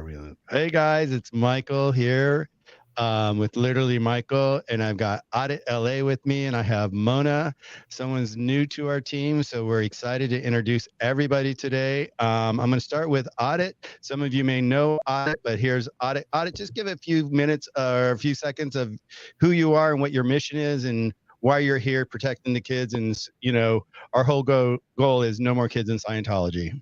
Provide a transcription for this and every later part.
Are we on? Hey guys, it's Michael here with Literally Michael, and I've got Audit LA with me, and I have Mona. Someone's new to our team, so we're excited to introduce everybody today. I'm going to start with Audit. Some of you may know Audit, but here's Audit. Audit, just give a few minutes or a few seconds of who you are and what your mission is, and why you're here protecting the kids. And our whole goal is no more kids in Scientology.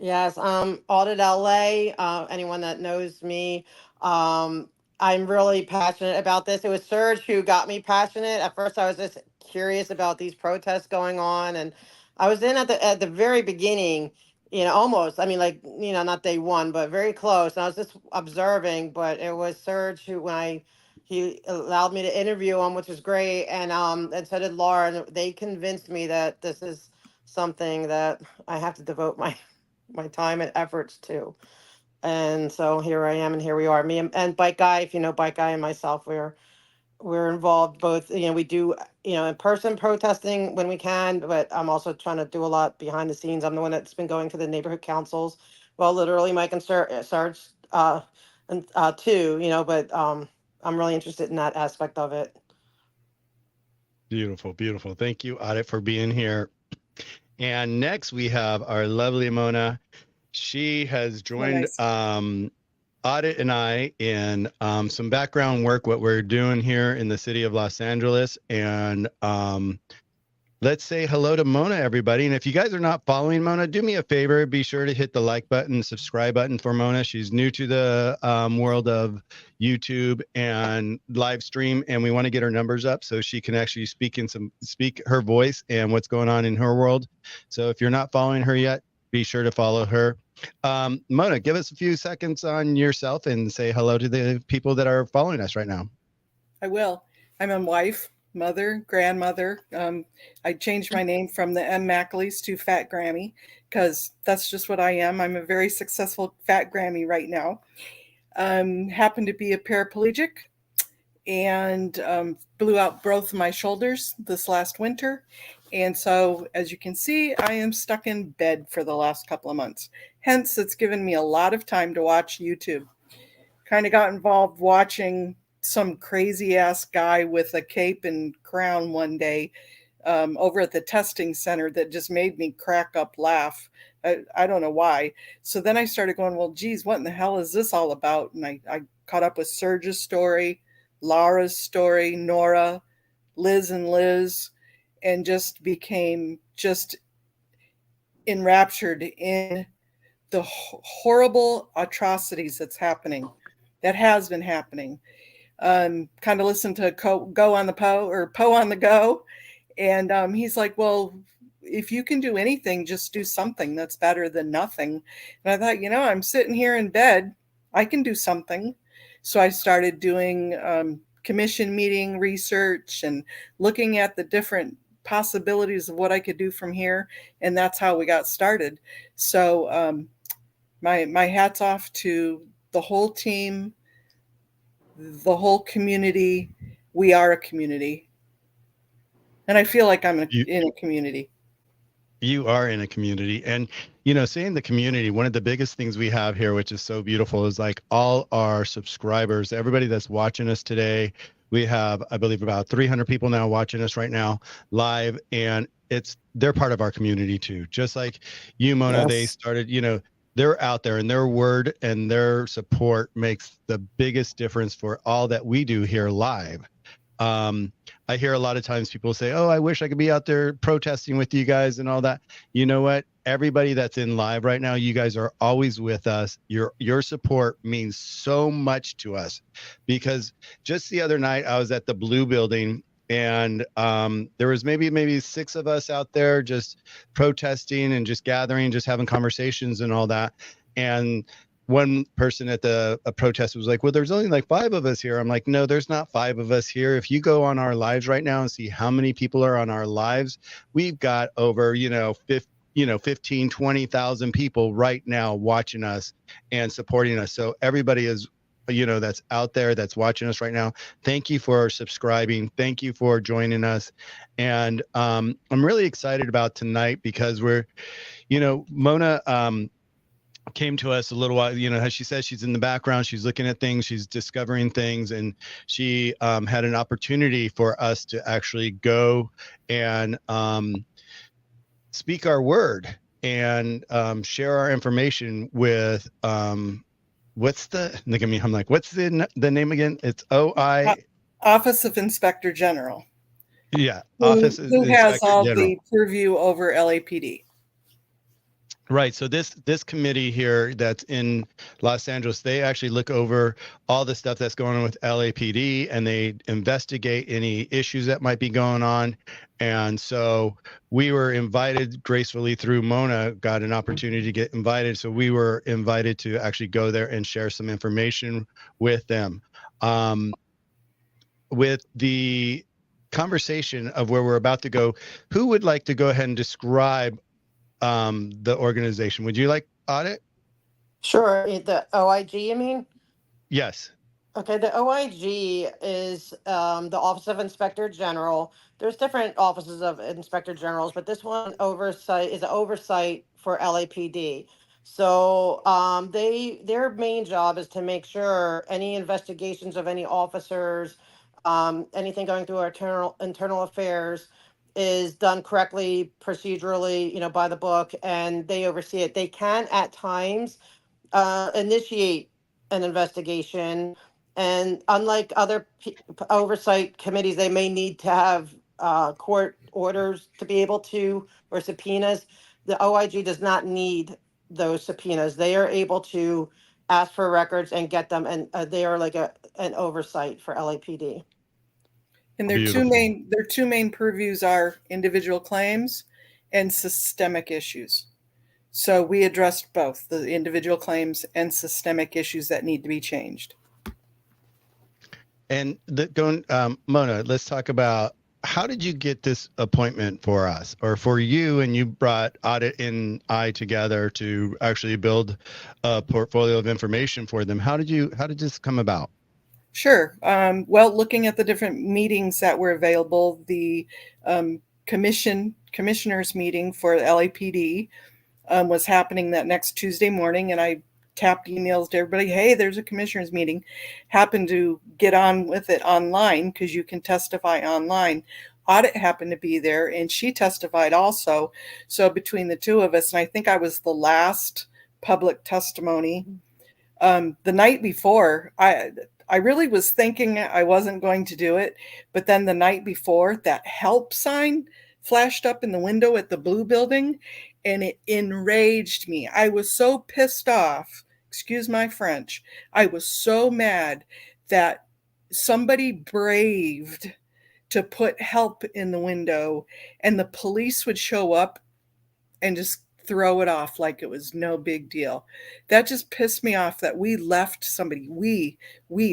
Yes, Audit LA. Anyone that knows me, I'm really passionate about this. It was Serge who got me passionate. At first, I was just curious about these protests going on, and I was in at the very beginning. Almost. I mean, like not day one, but very close. And I was just observing. But it was Serge who, he allowed me to interview him, which was great, and so did Laura. And they convinced me that this is something that I have to devote my time and efforts to. And so here I am, and here we are. Me and Bike Guy, if you know Bike Guy and myself, we're involved both. We do in person protesting when we can, but I'm also trying to do a lot behind the scenes. I'm the one that's been going to the neighborhood councils. Well, literally, Mike and Sarge, and too. But I'm really interested in that aspect of it. Beautiful, beautiful. Thank you, Audit, for being here. And next we have our lovely Mona. She has joined Audit and I in some background work, what we're doing here in the city of Los Angeles. And let's say hello to Mona, everybody. And if you guys are not following Mona, do me a favor. Be sure to hit the like button, subscribe button for Mona. She's new to the world of YouTube and live stream, and we want to get her numbers up so she can actually speak her voice and what's going on in her world. So if you're not following her yet, be sure to follow her. Mona, give us a few seconds on yourself and say hello to the people that are following us right now. I will. I'm a wife, mother, grandmother. I changed my name from the M. Macauley's to Fat Grammy because that's just what I am. I'm a very successful Fat Grammy right now. Happened to be a paraplegic and blew out both of my shoulders this last winter. And so, as you can see, I am stuck in bed for the last couple of months. Hence, it's given me a lot of time to watch YouTube. Kind of got involved watching some crazy ass guy with a cape and crown one day over at the testing center that just made me crack up laugh. I don't know why. So then I started going, well, geez, what in the hell is this all about? And I caught up with Serge's story, Laura's story, Nora, Liz, and just became just enraptured in the horrible atrocities that has been happening. Kind of listened to Go on the Poe or Poe on the Go. And he's like, well, if you can do anything, just do something that's better than nothing. And I thought, I'm sitting here in bed. I can do something. So I started doing commission meeting research and looking at the different possibilities of what I could do from here. And that's how we got started. So my hat's off to the whole team, the whole community. We are a community. And I feel like I'm in a community. You are in a community. And, saying the community, one of the biggest things we have here, which is so beautiful, is like all our subscribers, everybody that's watching us today. We have, I believe, about 300 people now watching us right now live. And they're part of our community too. Just like you, Mona, yes. They started, they're out there, and their word and their support makes the biggest difference for all that we do here live. I hear a lot of times people say, oh, I wish I could be out there protesting with you guys and all that. You know what? Everybody that's in live right now, you guys are always with us. Your support means so much to us, because just the other night I was at the Blue Building, and there was maybe 6 of us out there just protesting and just gathering, just having conversations and all that. And one person at a protest was like, well, there's only like 5 of us here. I'm like, no, there's not 5 of us here. If you go on our lives right now and see how many people are on our lives, we've got over, 15, 20,000 people right now watching us and supporting us. So everybody is, that's out there, that's watching us right now. Thank you for subscribing. Thank you for joining us. And I'm really excited about tonight because we're, Mona, came to us a little while, as she says, she's in the background, she's looking at things, she's discovering things, and she had an opportunity for us to actually go and speak our word and share our information with what's the look at me, I'm like, what's the name again? It's Office of Inspector General. Yeah, who has Inspector all General. the purview over LAPD. Right. So this committee here that's in Los Angeles, they actually look over all the stuff that's going on with LAPD, and they investigate any issues that might be going on. And so we were invited gracefully through Mona, got an opportunity to get invited. So we were invited to actually go there and share some information with them. With the conversation of where we're about to go, who would like to go ahead and describe the organization? Would you like Audit? Sure. The OIG, you mean? Yes. Okay, the OIG is the Office of Inspector General. There's different offices of Inspector Generals, but this one oversight is an oversight for LAPD. So their main job is to make sure any investigations of any officers, anything going through our internal affairs is done correctly, procedurally, by the book, and they oversee it. They can at times initiate an investigation, and unlike other oversight committees, they may need to have court orders to be able to, or subpoenas. The OIG does not need those subpoenas. They are able to ask for records and get them, and they are like an oversight for LAPD. And their two main purviews are individual claims and systemic issues. So we addressed both the individual claims and systemic issues that need to be changed. And Mona, let's talk about, how did you get this appointment for us, or for you, and you brought Audit and I together to actually build a portfolio of information for them? How did this come about? Sure. Well, looking at the different meetings that were available, the commissioners meeting for the LAPD was happening that next Tuesday morning, and I tapped emails to everybody, hey, there's a commissioners meeting. Happened to get on with it online because you can testify online. Audit happened to be there, and she testified also. So between the two of us, and I think I was the last public testimony. The night before, I really was thinking I wasn't going to do it, but then the night before, that help sign flashed up in the window at the Blue Building, and it enraged me. I was so pissed off, excuse my French. I was so mad that somebody braved to put help in the window, and the police would show up and just throw it off like it was no big deal. That just pissed me off, that we left somebody, we,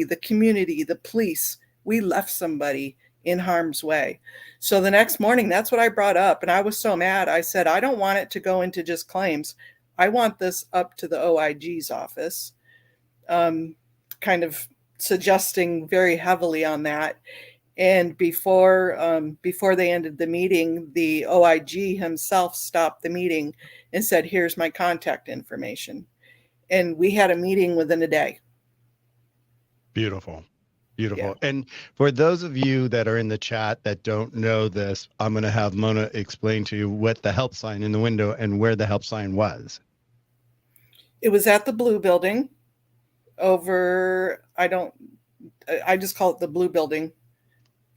the community, the police, we left somebody in harm's way. So the next morning, that's what I brought up. And I was so mad. I said, I don't want it to go into just claims. I want this up to the OIG's office, kind of suggesting very heavily on that. And before they ended the meeting, the OIG himself stopped the meeting and said, here's my contact information. And we had a meeting within a day. Beautiful. Beautiful. Yeah. And for those of you that are in the chat that don't know this, I'm going to have Mona explain to you what the help sign in the window and where the help sign was. It was at the Blue Building over, I just call it the Blue Building.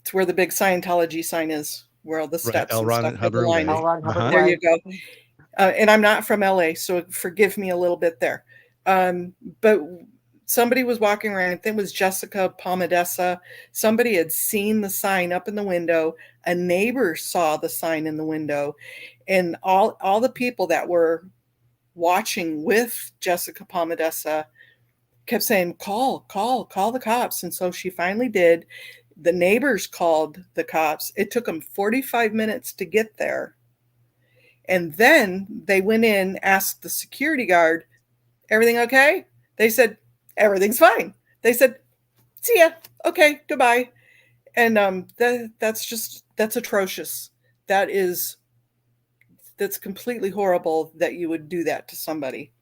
It's where the big Scientology sign is, where all the steps L. and Ron stuff. and Hubbard The line. Way. There you go. And I'm not from LA, so forgive me a little bit there. But somebody was walking around, I think it was Jessica Palmadessa. Somebody had seen the sign up in the window. A neighbor saw the sign in the window. And all the people that were watching with Jessica Palmadessa kept saying, call the cops. And so she finally did. The neighbors called the cops. It took them 45 minutes to get there. And then they went in, asked the security guard, everything okay? They said, everything's fine. They said, see ya. Okay, goodbye. And that's atrocious. That's completely horrible that you would do that to somebody.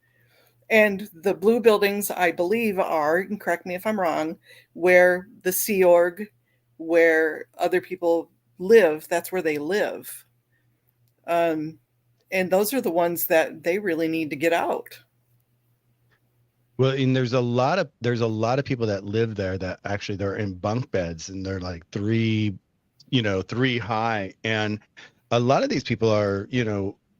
And the blue buildings, I believe, are, and correct me if I'm wrong, where the Sea Org, where other people live, that's where they live. And those are the ones that they really need to get out. Well, and there's a lot of people that live there that actually they're in bunk beds and they're like three high. And a lot of these people are,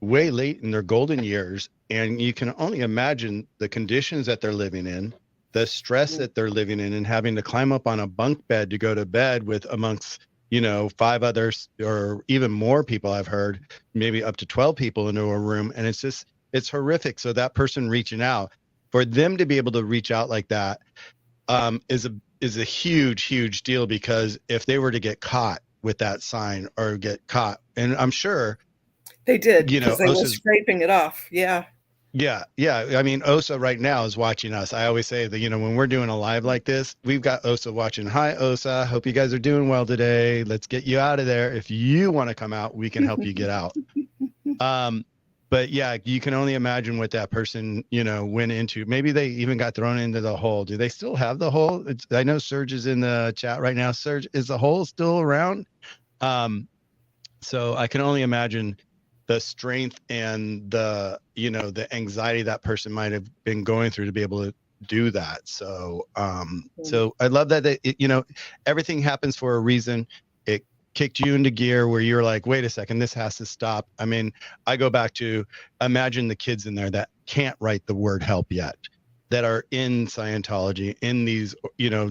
way late in their golden years. And you can only imagine the conditions that they're living in, the stress that they're living in, and having to climb up on a bunk bed to go to bed with amongst, 5 others or even more people. I've heard maybe up to 12 people into a room. And it's horrific. So that person reaching out, for them to be able to reach out like that, is a huge deal, because if they were to get caught with that sign or get caught, and I'm sure they did, because they were scraping it off. Yeah. I mean, OSA right now is watching us. I always say that, when we're doing a live like this, we've got OSA watching. Hi, OSA. Hope you guys are doing well today. Let's get you out of there. If you want to come out, we can help you get out. But yeah, you can only imagine what that person, went into. Maybe they even got thrown into the hole. Do they still have the hole? I know Serge is in the chat right now. Serge, is the hole still around? So I can only imagine the strength and the anxiety that person might have been going through to be able to do that. So, so I love that, everything happens for a reason. It kicked you into gear where you're like, wait a second, this has to stop. I mean, I go back to imagine the kids in there that can't write the word help yet, that are in Scientology, in these,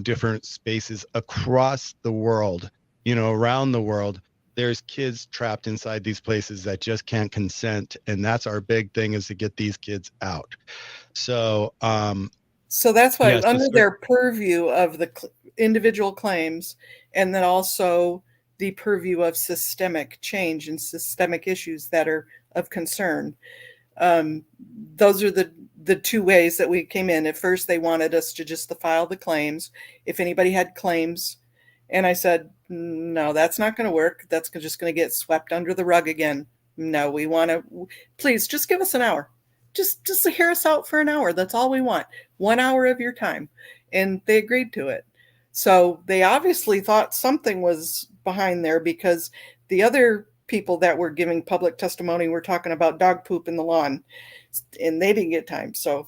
different spaces across the world, around the world. There's kids trapped inside these places that just can't consent. And that's our big thing, is to get these kids out. So, so that's why under their purview of the individual claims, and then also the purview of systemic change and systemic issues that are of concern. Those are the 2 ways that we came in. At first, they wanted us to just file the claims. If anybody had claims, and I said, no, that's not going to work. That's just going to get swept under the rug again. No, we want to, please just give us an hour. Just to hear us out for an hour. That's all we want. 1 hour of your time. And they agreed to it. So they obviously thought something was behind there, because the other people that were giving public testimony were talking about dog poop in the lawn, and they didn't get time. So,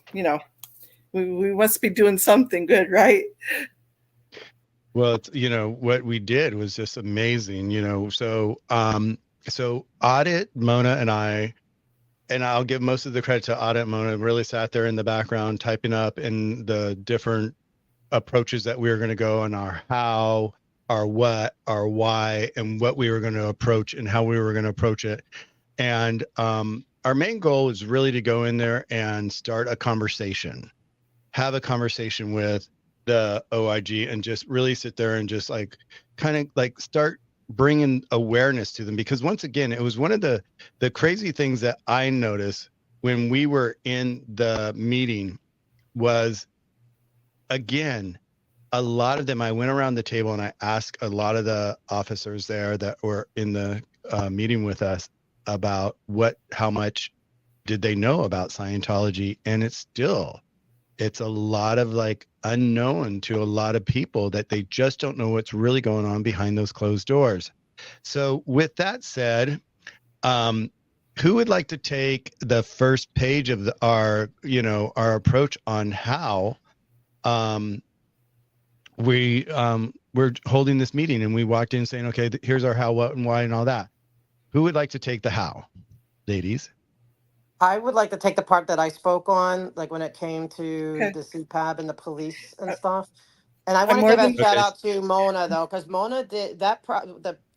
we must be doing something good, right? Well, what we did was just amazing, so Audit, Mona, and I'll give most of the credit to Audit. Mona really sat there in the background typing up in the different approaches that we were going to go on, our how, our what, our why, and what we were going to approach and how we were going to approach it. And our main goal is really to go in there and start a conversation, have a conversation with the OIG, and just really sit there and just start bringing awareness to them. Because once again, it was one of the crazy things that I noticed when we were in the meeting was, again, a lot of them, I went around the table and I asked a lot of the officers there that were in the meeting with us about how much did they know about Scientology. And it's a lot of unknown to a lot of people, that they just don't know what's really going on behind those closed doors. So with that said, who would like to take the first page of our approach on how we're holding this meeting, and we walked in saying, okay, here's our how, what, and why, and all that. Who would like to take the how, ladies? I would like to take the part that I spoke on, like when it came to the CPAB and the police and stuff. And I want to give a shout out to Mona, though, because Mona did that.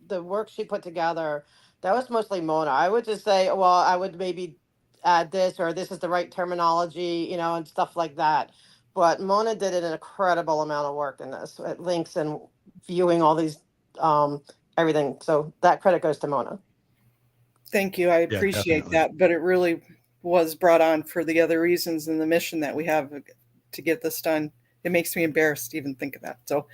The work she put together, that was mostly Mona. I would just say, well, I would maybe add this, or this is the right terminology, and stuff like that. But Mona did an incredible amount of work in this, links and viewing all these, everything. So that credit goes to Mona. Thank you. I appreciate that. But it really was brought on for the other reasons and the mission that we have to get this done. It makes me embarrassed to even think of that. So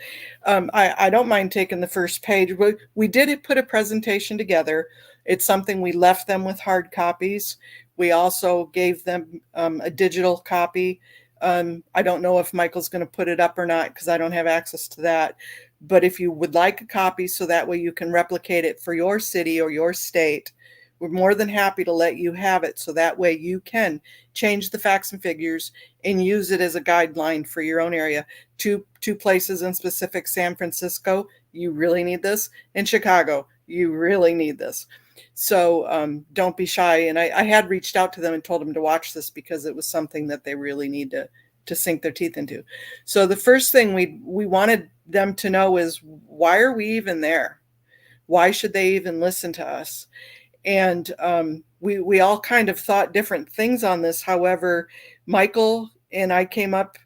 I don't mind taking the first page. We did put a presentation together. It's something we left them with hard copies. We also gave them a digital copy. I don't know if Michael's going to put it up or not because I don't have access to that. But if you would like a copy so that way you can replicate it for your city or your state, we're more than happy to let you have it so that way you can change the facts and figures and use it as a guideline for your own area. Two places in specific: San Francisco, you really need this, and Chicago, you really need this. So don't be shy. And I had reached out to them and told them to watch this because it was something that they really need to sink their teeth into. So the first thing we wanted them to know is, why are we even there? Why should they even listen to us? And we all kind of thought different things on this. However, Michael and I came up,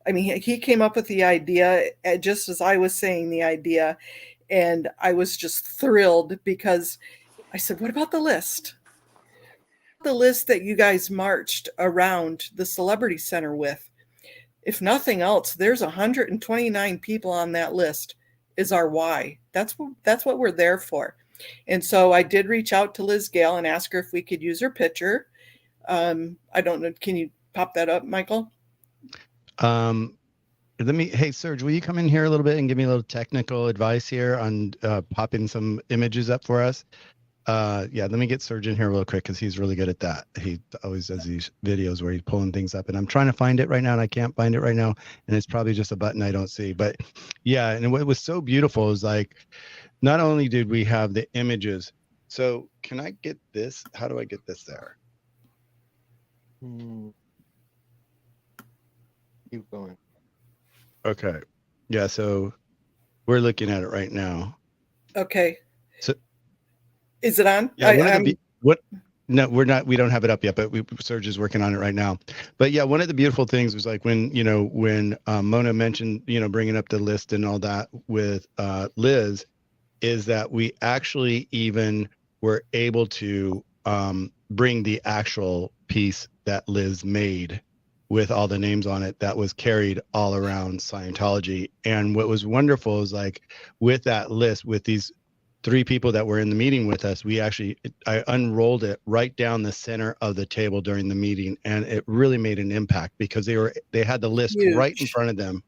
he came up with the idea just as I was saying the idea. And I was just thrilled because I said, what about the list? The list that you guys marched around the Celebrity Center with. If nothing else, there's 129 people on that list is our why. That's what we're there for. And so I did reach out to Liz Gale and ask her if we could use her picture. I don't know. Can you pop that up, Michael? Hey, Serge, will you come in here a little bit and give me a little technical advice here on popping some images up for us? Let me get Serge in here real quick because he's really good at that. He always does these videos where he's pulling things up, and I'm trying to find it right now and I can't find it right now, and it's probably just a button I don't see. But yeah, and what was so beautiful is like, not only did we have the images. So can I get this? How do I get this there? Keep going. Okay. Yeah, so we're looking at it right now. Okay. So is it on? Yeah, no, we're not, we don't have it up yet, but Serge is working on it right now. But yeah, one of the beautiful things was like when Mona mentioned, bringing up the list and all that with Liz, is that we actually even were able to bring the actual piece that Liz made with all the names on it that was carried all around Scientology. And what was wonderful is like with that list, with these 3 people that were in the meeting with us, I unrolled it right down the center of the table during the meeting, and it really made an impact because they had the list right in front of them,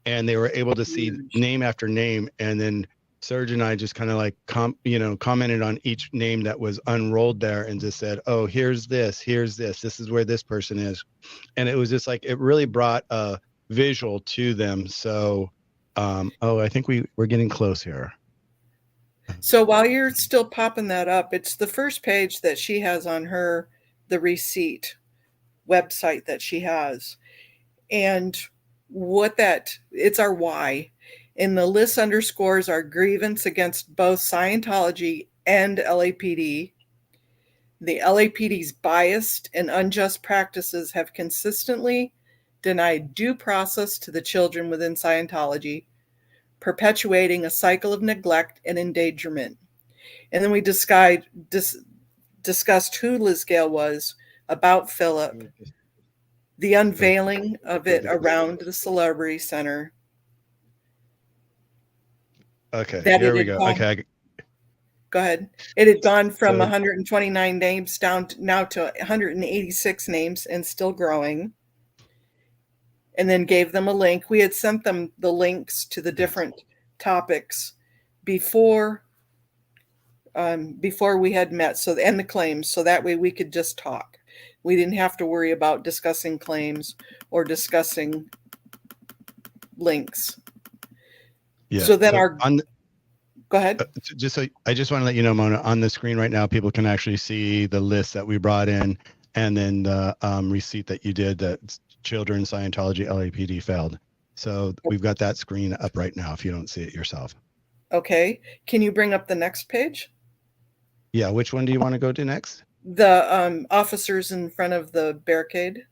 and they were able to see name after name. And then Serge and I just kind of like commented on each name that was unrolled there and just said, oh, here's this, this is where this person is. And it was just like, it really brought a visual to them. So I think we're getting close here. So while you're still popping that up, it's the first page that she has on the receipt website that she has. And it's our why. And the list underscores our grievance against both Scientology and LAPD. The LAPD's biased and unjust practices have consistently denied due process to the children within Scientology, perpetuating a cycle of neglect and endangerment. And then we discussed who Liz Gale was, about Philip, the unveiling of it around the Celebrity Center. Okay, here we go. Okay. Go ahead. It had gone from 129 names down now to 186 names and still growing. And then gave them a link. We had sent them the links to the different topics before we had met. And the claims, so that way we could just talk. We didn't have to worry about discussing claims or discussing links. Yeah. So then go ahead. I just want to let you know, Mona, on the screen right now, people can actually see the list that we brought in, and then the receipt that you did that Children Scientology LAPD failed. So we've got that screen up right now if you don't see it yourself. Okay. Can you bring up the next page? Yeah. Which one do you want to go to next? The officers in front of the barricade.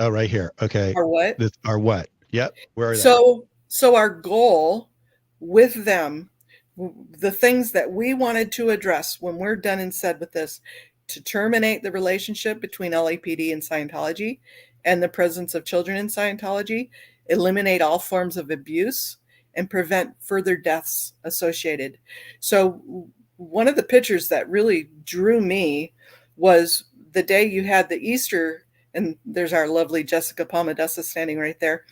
Oh, right here. Okay. Or what? Or what? Yep. Where are they? So our goal with them, the things that we wanted to address when we're done and said with this, to terminate the relationship between LAPD and Scientology and the presence of children in Scientology, eliminate all forms of abuse, and prevent further deaths associated. So one of the pictures that really drew me was the day you had the Easter, and there's our lovely Jessica Palmadessa standing right there,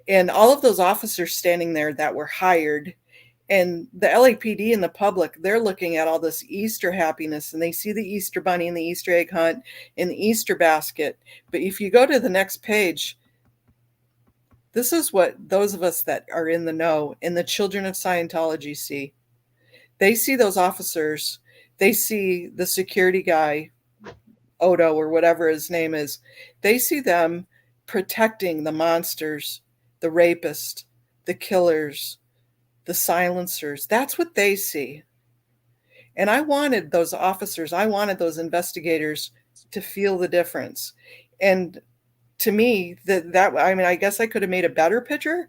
and all of those officers standing there that were hired, and the LAPD and the public, they're looking at all this Easter happiness, and they see the Easter bunny and the Easter egg hunt and the Easter basket. But if you go to the next page, this is what those of us that are in the know and the children of Scientology see. They see those officers, they see the security guy, Odo or whatever his name is, they see them protecting the monsters, the rapists, the killers, the silencers. That's what they see. And I wanted those officers, I wanted those investigators to feel the difference. And to me, that I mean, I guess I could have made a better picture,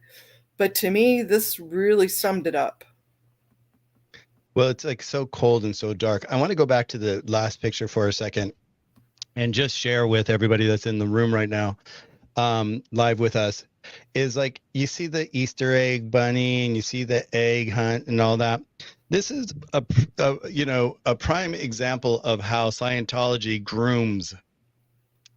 but to me, this really summed it up. Well, it's like so cold and so dark. I want to go back to the last picture for a second and just share with everybody that's in the room right now, live with us, is like you see the Easter egg bunny and you see the egg hunt and all that. This is a prime example of how Scientology grooms.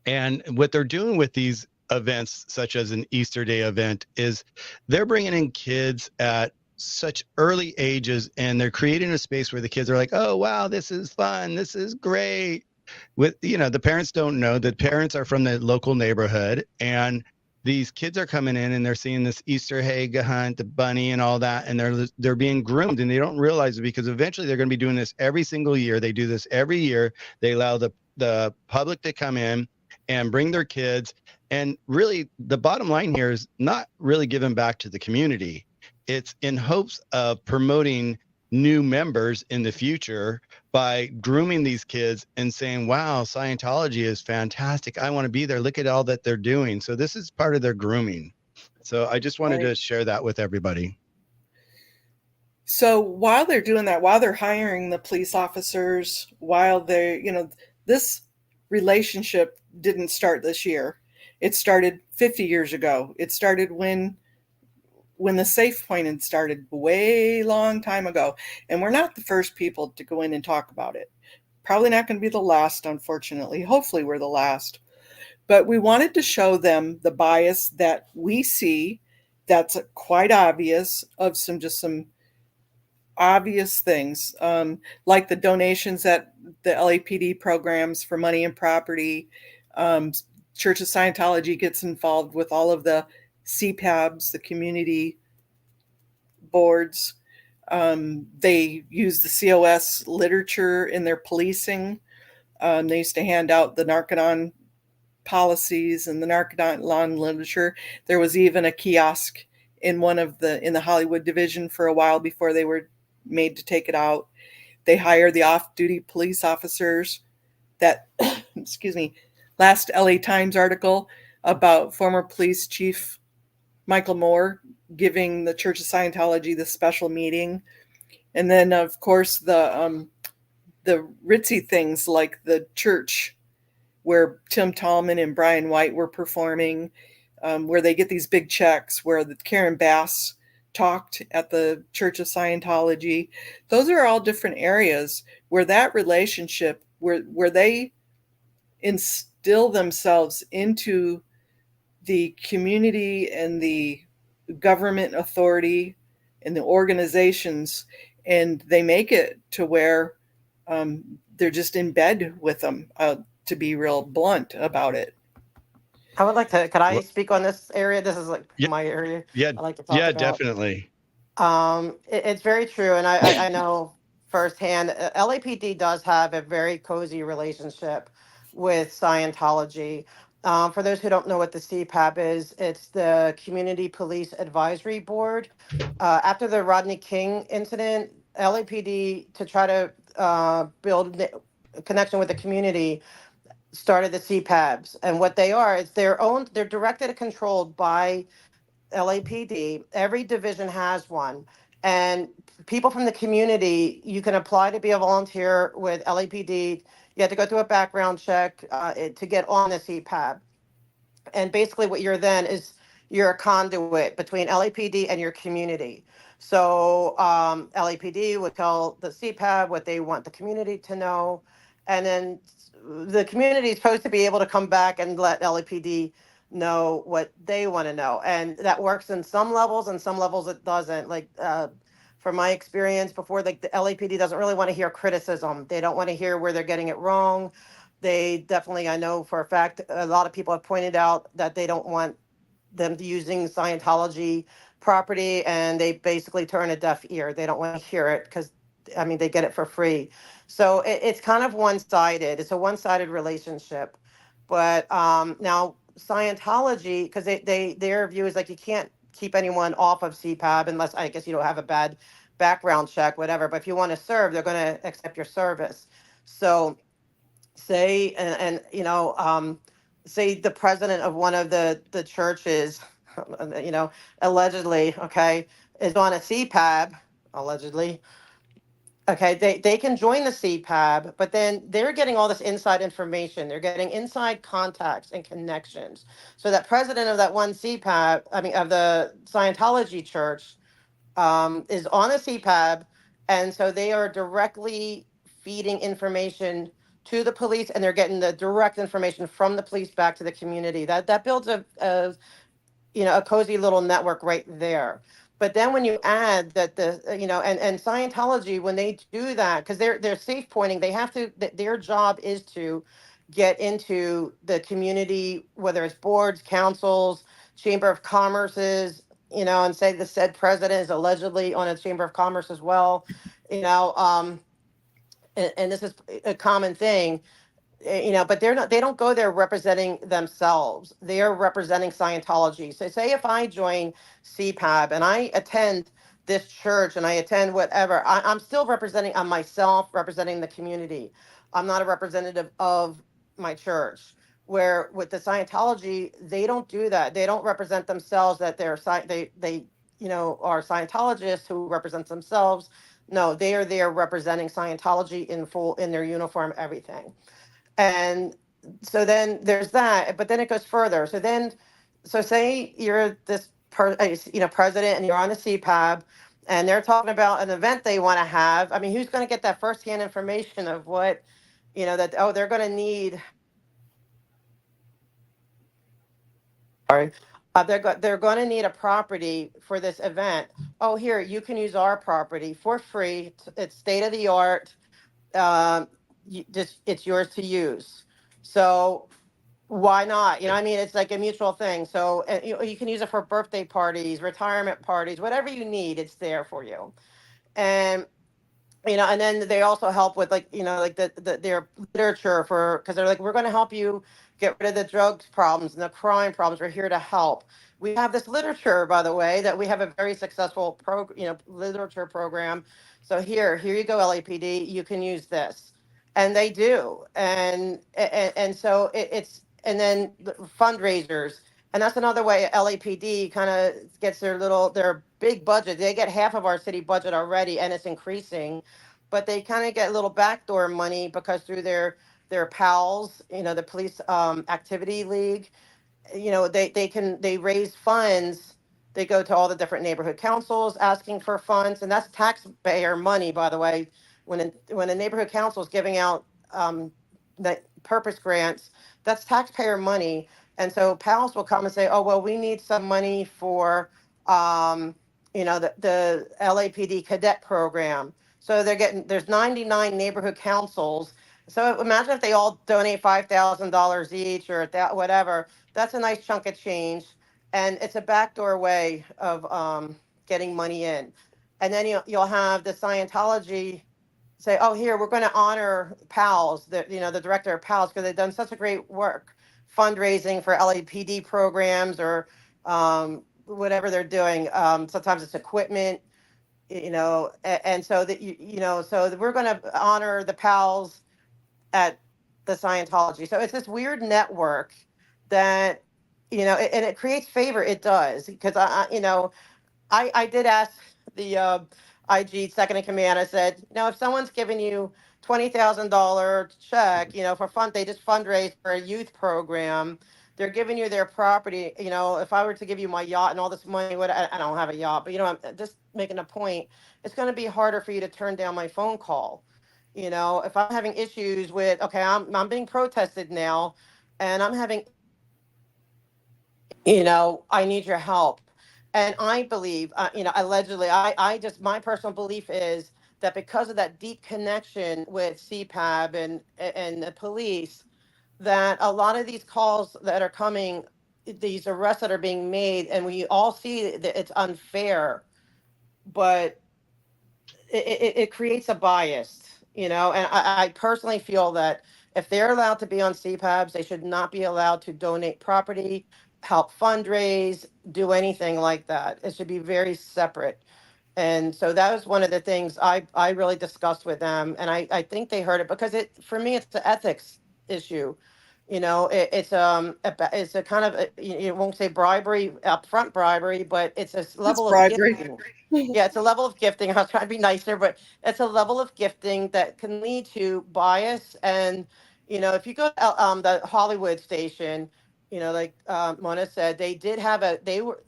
And what they're doing with these events, such as an Easter Day event, is they're bringing in kids at such early ages, and they're creating a space where the kids are like, oh, wow, this is fun. This is great. With, the parents don't know that parents are from the local neighborhood, and these kids are coming in and they're seeing this Easter egg hunt, the bunny and all that, and they're being groomed, and they don't realize it because eventually they're going to be doing this every single year. They do this every year. They allow the public to come in and bring their kids. And really, the bottom line here is not really giving back to the community. It's in hopes of promoting new members in the future by grooming these kids and saying, wow, Scientology is fantastic. I want to be there. Look at all that they're doing. So this is part of their grooming. So I just wanted to share that with everybody. So while they're doing that, while they're hiring the police officers, while they're, this relationship didn't start this year. It started 50 years ago. It started when the safe point had started way long time ago. And we're not the first people to go in and talk about it. Probably not going to be the last, unfortunately. Hopefully we're the last. But we wanted to show them the bias that we see that's quite obvious of some obvious things, like the donations that the LAPD programs for money and property. Church of Scientology gets involved with all of the CPABs, the community boards. They use the COS literature in their policing. They used to hand out the Narconon policies and the Narconon literature. There was even a kiosk in in the Hollywood division for a while before they were made to take it out. They hire the off-duty police officers. That, excuse me, last LA Times article about former police chief Michael Moore giving the Church of Scientology the special meeting. And then, of course, the ritzy things like the church where Tim Tallman and Brian White were performing, where they get these big checks, where the Karen Bass talked at the Church of Scientology. Those are all different areas where that relationship, where they instill themselves into the community and the government authority and the organizations, and they make it to where they're just in bed with them, to be real blunt about it. I would like to, could I speak on this area? This is like my area. Yeah, I like to talk about. Definitely. It's very true. And I know firsthand, LAPD does have a very cozy relationship with Scientology. For those who don't know what the CPAB is, it's the Community Police Advisory Board. After the Rodney King incident, LAPD, to try to build a connection with the community, started the CPABs. And what they are, it's their own, they're directed and controlled by LAPD. Every division has one. And people from the community, you can apply to be a volunteer with LAPD. You have to go through a background check to get on the CPAB. And basically what you're then is you're a conduit between LAPD and your community. So LAPD would tell the CPAB what they want the community to know. And then the community is supposed to be able to come back and let LAPD know what they want to know, and that works in some levels, and some levels it doesn't. Like from my experience before, like the LAPD doesn't really want to hear criticism. They don't want to hear where they're getting it wrong. They definitely, I know for a fact, a lot of people have pointed out that they don't want them using Scientology property, and they basically turn a deaf ear. They don't want to hear it because, I mean, they get it for free. So it's kind of one-sided. It's a one-sided relationship. But now Scientology, because their view is like you can't keep anyone off of CPAB unless, I guess, you don't have a bad background check, whatever. But if you want to serve, they're going to accept your service. So say, and say the president of one of the churches, you know, allegedly, okay, is on a CPAB, allegedly. Okay, they can join the CPAB, but then they're getting all this inside information. They're getting inside contacts and connections. So that president of that one CPAB, I mean, of the Scientology church, is on a CPAB, and so they are directly feeding information to the police, and they're getting the direct information from the police back to the community. That builds a a cozy little network right there. But then when you add that and Scientology, when they do that, because they're safe pointing, they have to, their job is to get into the community, whether it's boards, councils, chamber of commerce's, and say the said president is allegedly on a chamber of commerce as well, and this is a common thing, but they don't go there representing themselves. They are representing Scientology. So say if I join CPAB and I attend this church and I attend whatever, I'm still representing, I'm myself representing the community. I'm not a representative of my church. Where with the Scientology, they don't do that. They don't represent themselves, that they are Scientologists who represent themselves. No, they are there representing Scientology in full, in their uniform, everything. And so then there's that, but then it goes further. So say you're this president, and you're on a CPAB, and they're talking about an event they want to have. I mean, who's going to get that firsthand information of what, that, oh, they're going to need, sorry, they're going to need a property for this event. Oh, here, you can use our property for free. It's state of the art. It's yours to use. So why not? I mean, it's like a mutual thing. So you can use it for birthday parties, retirement parties, whatever you need, it's there for you. And and then they also help with, like, like their literature, for because they're like, we're going to help you get rid of the drugs problems and the crime problems. We're here to help. We have this literature, by the way, that we have a very successful literature program. So here you go, LAPD, you can use this. And they do. And so it's, and then the fundraisers. And that's another way LAPD kind of gets their big budget. They get half of our city budget already, and it's increasing. But they kind of get a little backdoor money because through their pals, the police activity league, they raise funds. They go to all the different neighborhood councils asking for funds, and that's taxpayer money, by the way. When a neighborhood council is giving out that purpose grants, that's taxpayer money. And so pals will come and say, oh, well, we need some money for the LAPD cadet program. So there's 99 neighborhood councils. So imagine if they all donate $5,000 each, or that, whatever. That's a nice chunk of change, and it's a backdoor way of getting money in. And then you'll have the Scientology say, "Oh, here, we're going to honor PALS, the director of PALS, because they've done such a great work fundraising for LAPD programs, or whatever they're doing. Sometimes it's equipment, and so that so we're going to honor the PALS at the Scientology." So it's this weird network that, and it creates favor. It does, because I did ask the IG second in command. I said, if someone's giving you $20,000 check, for fund, they just fundraise for a youth program. They're giving you their property. If I were to give you my yacht and all this money, I don't have a yacht, but I'm just making a point. It's going to be harder for you to turn down my phone call. You know, if I'm having issues with, okay, I'm being protested now, and I'm having, you know, I need your help. And I believe, you know, allegedly, I just, my personal belief is that because of that deep connection with CPAB and the police, that a lot of these calls that are coming, these arrests that are being made, and we all see that it's unfair, but it creates a bias, you know. And I personally feel that if they're allowed to be on CPABs, they should not be allowed to donate property, help fundraise, do anything like that. It should be very separate. And so that was one of the things I really discussed with them, and I think they heard it, because it, for me, it's an ethics issue. You know, it's a kind of you won't say bribery, upfront bribery, but it's a It's level of bribery. gifting. Yeah, it's a level of gifting. I was trying to be nicer, but it's a level of gifting that can lead to bias. And, you know, if you go to the Hollywood station, you know, like Mona said, they did have they were,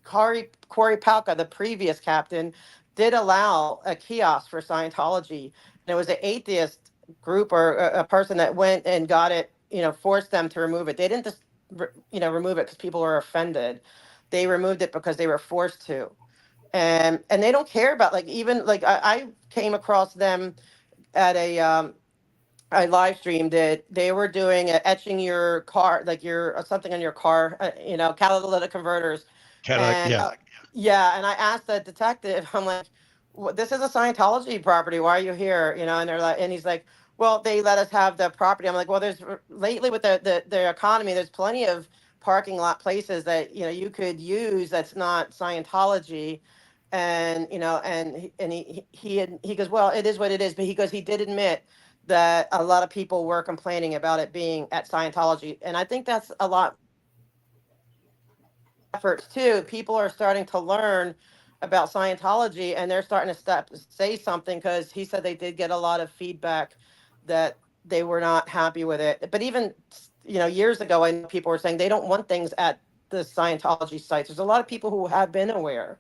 Corey Palka, the previous captain, did allow a kiosk for Scientology. And it was an atheist group, or a person that went and got it, you know, forced them to remove it. They didn't just, you know, remove it because people were offended. They removed it because they were forced to. And they don't care about, like, even like I came across them at I live streamed it. They were doing etching your car, like your something on your car, you know, catalytic converters. And Yeah. yeah, and I asked the detective, I'm like, This is a Scientology property. Why are you here?" You know, and they're like, and he's like, "Well, they let us have the property." I'm like, "Well, there's lately with the economy, there's plenty of parking lot places that, you know, you could use that's not Scientology." And, you know, he goes, "Well, it is what it is," but he goes, he did admit that a lot of people were complaining about it being at Scientology. And I think that's a lot efforts too. People are starting to learn about Scientology, and they're starting to say something, because he said they did get a lot of feedback that they were not happy with it. But even, you know, years ago, I know people were saying they don't want things at the Scientology sites. There's a lot of people who have been aware,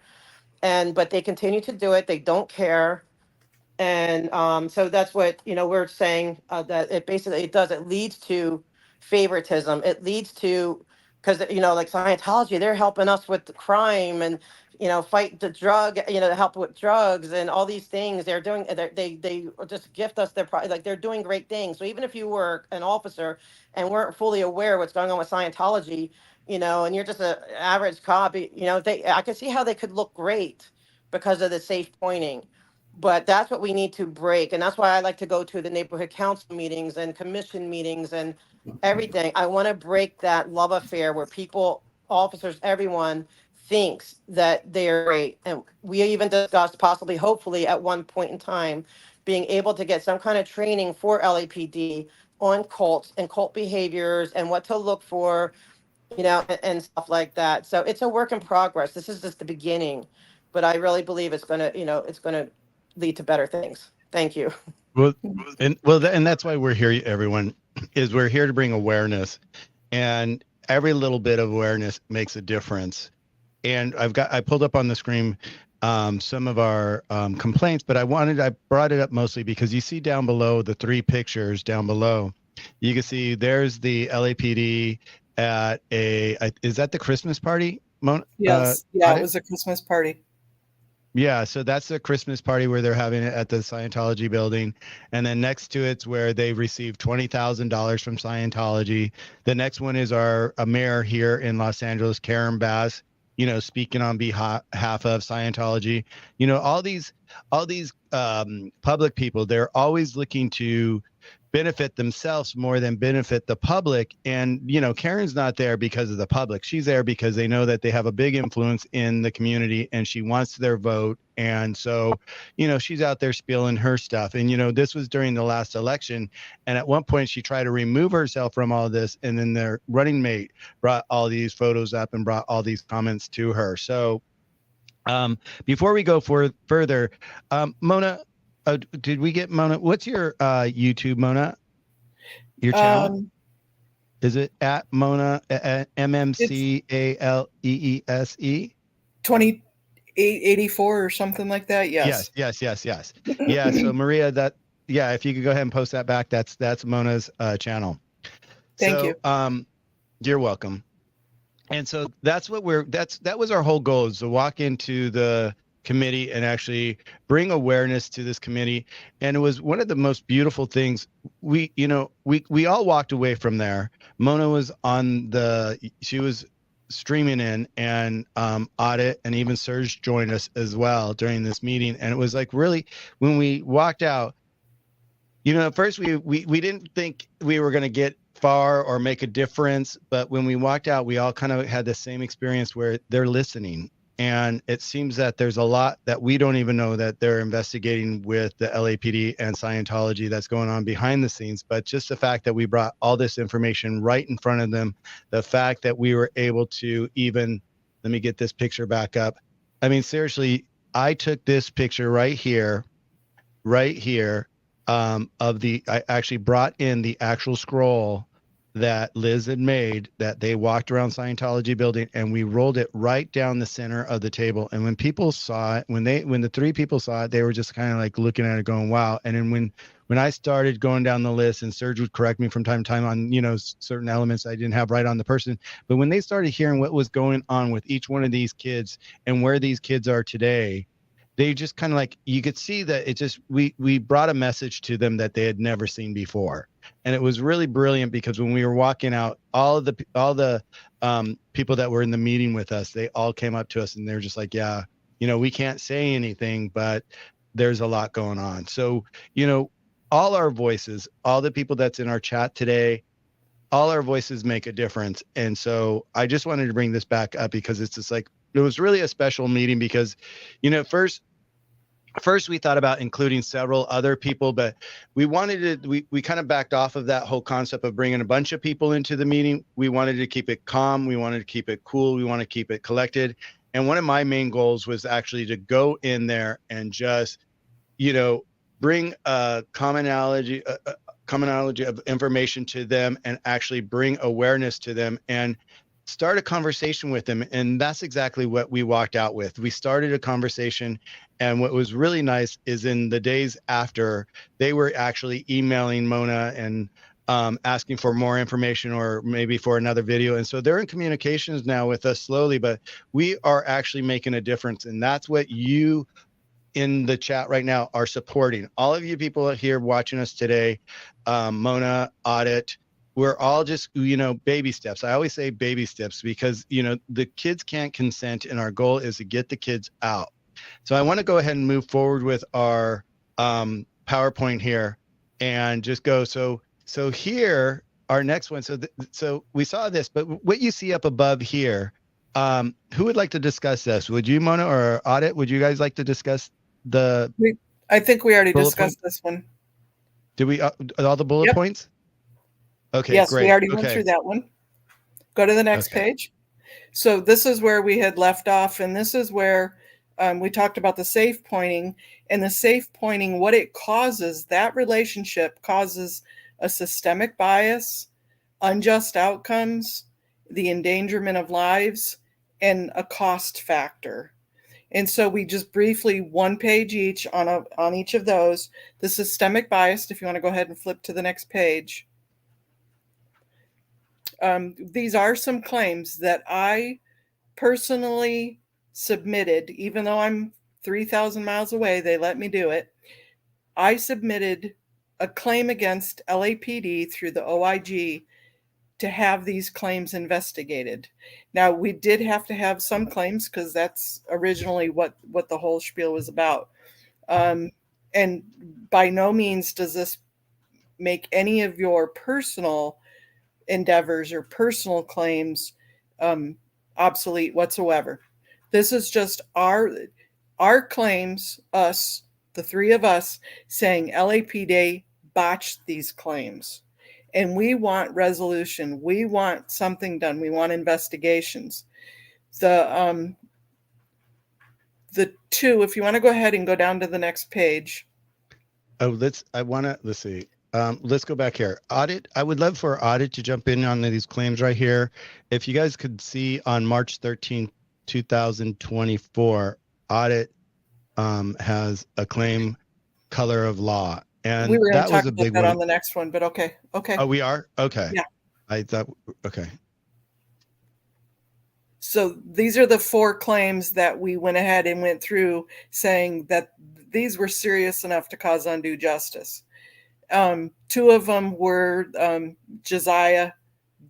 and but they continue to do it. They don't care. And so that's what, you know, we're saying, that it basically, it does, it leads to favoritism. It leads to, because, you know, like Scientology, they're helping us with the crime, and, you know, fight the drug, you know, help with drugs and all these things. They're doing, they just gift us their like, they're doing great things. So even if you were an officer and weren't fully aware what's going on with Scientology, you know, and you're just an average cop, you know, I can see how they could look great because of the safe pointing. But that's what we need to break. And that's why I like to go to the neighborhood council meetings and commission meetings and everything. I want to break that love affair where people, officers, everyone thinks that they're great. And we even discussed possibly, hopefully, at one point in time, being able to get some kind of training for LAPD on cults and cult behaviors and what to look for, you know, and stuff like that. So it's a work in progress. This is just the beginning, but I really believe it's going to, you know, it's going to lead to better things. Thank you. Well, and that's why we're here, everyone, is we're here to bring awareness, and every little bit of awareness makes a difference. And I pulled up on the screen some of our complaints, but I brought it up mostly because you see down below, the three pictures down below, you can see there's the LAPD at is that the Christmas party? Yes. Yeah, it was a Christmas party. Yeah, so that's the Christmas party where they're having it at the Scientology building. And then next to it's where they received $20,000 from Scientology. The next one is a mayor here in Los Angeles, Karen Bass, you know, speaking on behalf of Scientology. You know, all these public people, they're always looking to benefit themselves more than benefit the public. And, you know, Karen's not there because of the public. She's there because they know that they have a big influence in the community and she wants their vote. And so, you know, she's out there spilling her stuff. And, you know, this was during the last election. And at one point she tried to remove herself from all this. And then their running mate brought all these photos up and brought all these comments to her. So before we go further, Mona, did we get Mona? What's your YouTube, Mona? Your channel? Is it at Mona MMCALEESE? 2884 or something like that. Yes. Yes. Yeah. So Maria, yeah, if you could go ahead and post that back, that's Mona's channel. Thank you. You're welcome. And so that's what that was our whole goal, is to walk into the committee and actually bring awareness to this committee. And it was one of the most beautiful things. We all walked away from there. Mona was she was streaming in, and Audit and even Serge joined us as well during this meeting. And it was like, really, when we walked out, at first we didn't think we were going to get far or make a difference, but when we walked out, we all kind of had the same experience where they're listening. And it seems that there's a lot that we don't even know that they're investigating with the LAPD and Scientology that's going on behind the scenes. But just the fact that we brought all this information right in front of them, the fact that we were able to even, let me get this picture back up. I mean, seriously, I took this picture right here, I actually brought in the actual scroll that Liz had made, that they walked around Scientology building, and we rolled it right down the center of the table. And when people saw it, when the three people saw it, they were just kind of like looking at it going, wow. And then when I started going down the list, and Serge would correct me from time to time on, certain elements I didn't have right on the person, but when they started hearing what was going on with each one of these kids and where these kids are today, they just kind of like, you could see that it just, we brought a message to them that they had never seen before. And it was really brilliant, because when we were walking out, all the people that were in the meeting with us, they all came up to us and they're just like, yeah, we can't say anything, but there's a lot going on. So, all our voices, all the people that's in our chat today, all our voices make a difference. And so I just wanted to bring this back up, because it's just like, it was really a special meeting, because, first we thought about including several other people, but we wanted to, we kind of backed off of that whole concept of bringing a bunch of people into the meeting. We wanted to keep it calm. We wanted to keep it cool. We want to keep it collected. And one of my main goals was actually to go in there and just, bring a commonality of information to them, and actually bring awareness to them and start a conversation with them. And that's exactly what we walked out with. We started a conversation. And what was really nice is, in the days after, they were actually emailing Mona and asking for more information, or maybe for another video. And so they're in communications now with us slowly, but we are actually making a difference. And that's what you in the chat right now are supporting. All of you people here watching us today, Mona, Audit, we're all just, baby steps. I always say baby steps, because, the kids can't consent, and our goal is to get the kids out. So I want to go ahead and move forward with our PowerPoint here and just go. So here, our next one. So we saw this, but what you see up above here, who would like to discuss this? Would you, Mona, or Audit? Would you guys like to discuss I think we already discussed this one. Did we, all the bullet points? Okay, yes, great. We already went through that one. Go to the next page. So this is where we had left off, and this is where we talked about the safe pointing. And the safe pointing, what it causes, that relationship causes a systemic bias, unjust outcomes, the endangerment of lives, and a cost factor. And so we just briefly, one page each on each of those. The systemic bias, if you want to go ahead and flip to the next page. These are some claims that I personally submitted, even though I'm 3,000 miles away, they let me do it. I submitted a claim against LAPD through the OIG to have these claims investigated. Now, we did have to have some claims, because that's originally what the whole spiel was about. And by no means does this make any of your personal endeavors or personal claims obsolete whatsoever. This is just our claims, us, the three of us, saying LAPD botched these claims. And we want resolution. We want something done. We want investigations. The two, if you want to go ahead and go down to the next page. Oh, let's see. Let's go back here. Audit, I would love for Audit to jump in on these claims right here. If you guys could see on March 13, 2024, Audit has a claim, color of law. And We were going that to was talk a about big that one. on the next one, but okay. Oh, we are? Okay. Yeah. I thought, okay. So these are the 4 claims that we went ahead and went through, saying that these were serious enough to cause undue justice. 2 of them were Josiah,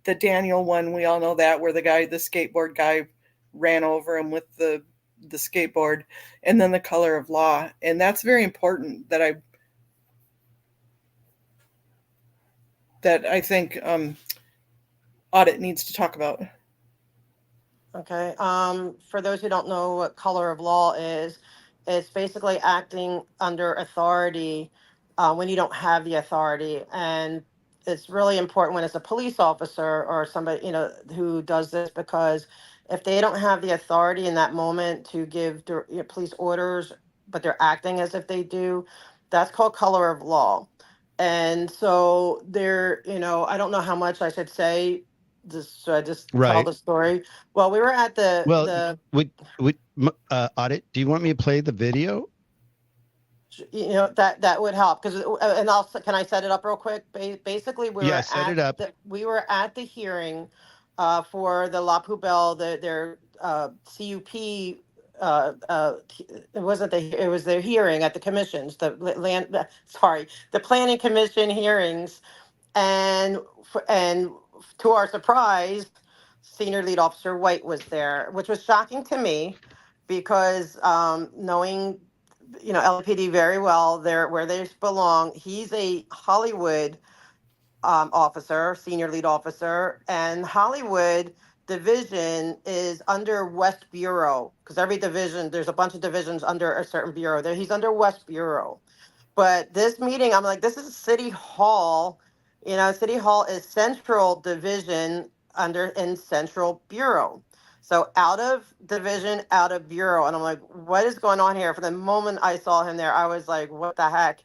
the Daniel one. We all know that, where the skateboard guy ran over him with the skateboard, and then the color of law. And that's very important that I think audit needs to talk about. Okay. For those who don't know what color of law is, it's basically acting under authority when you don't have the authority. And it's really important when it's a police officer or somebody, who does this, because if they don't have the authority in that moment to give police orders, but they're acting as if they do, that's called color of law. And so I don't know how much I should say. Should I just tell Right. the story? Well, we were at Well, Audit, do you want me to play the video? that would help, because can I set it up real quick? Basically, Yeah, set it up. we were at the hearing for the La Poubelle, their CUP. It was their hearing at the commissions, the planning commission hearings, and to our surprise, Senior Lead Officer White was there, which was shocking to me, because knowing LAPD very well, they're where they belong. He's a Hollywood officer, Senior Lead Officer, and Hollywood division is under West Bureau, because every division, there's a bunch of divisions under a certain bureau. He's under West Bureau. But this meeting, I'm like, this is City Hall. City Hall is Central Division in Central Bureau. So out of division, out of bureau. And I'm like, what is going on here? For the moment I saw him there, I was like, what the heck?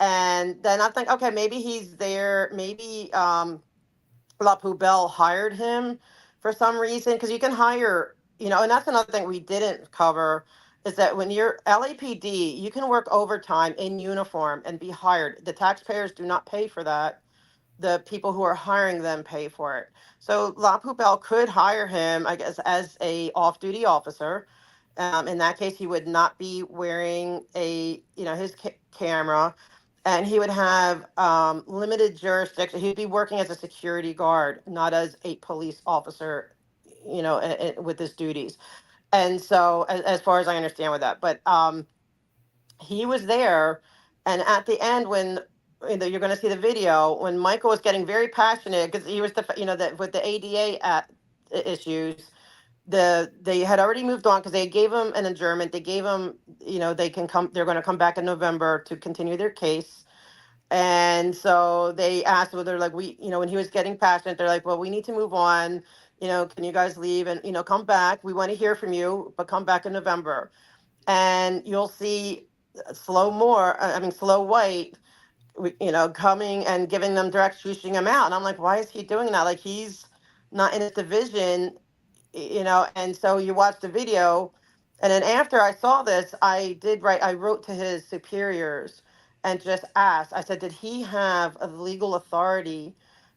And then I think, okay, maybe he's there. Maybe La Poubelle hired him for some reason, because you can hire, and that's another thing we didn't cover, is that when you're LAPD, you can work overtime in uniform and be hired. The taxpayers do not pay for that. The people who are hiring them pay for it. So La Poubelle could hire him, I guess, as a off-duty officer. In that case, he would not be wearing his camera, and he would have limited jurisdiction. He'd be working as a security guard, not as a police officer, with his duties. And so, as far as I understand with that, but he was there, and at the end, when you're going to see the video, when Michael was getting very passionate, because he was that with the ADA issues, they had already moved on, because they gave him an adjournment. They gave him, they're going to come back in November to continue their case. And so they asked, well, they're like, when he was getting passionate, they're like, well, we need to move on. Can you guys leave and, come back? We want to hear from you, but come back in November. And you'll see Slow White, coming and giving them direct, shooting him out. And I'm like, why is he doing that? Like, he's not in his division, And so you watch the video, and then after I saw this, I wrote to his superiors and just asked, I said, did he have a legal authority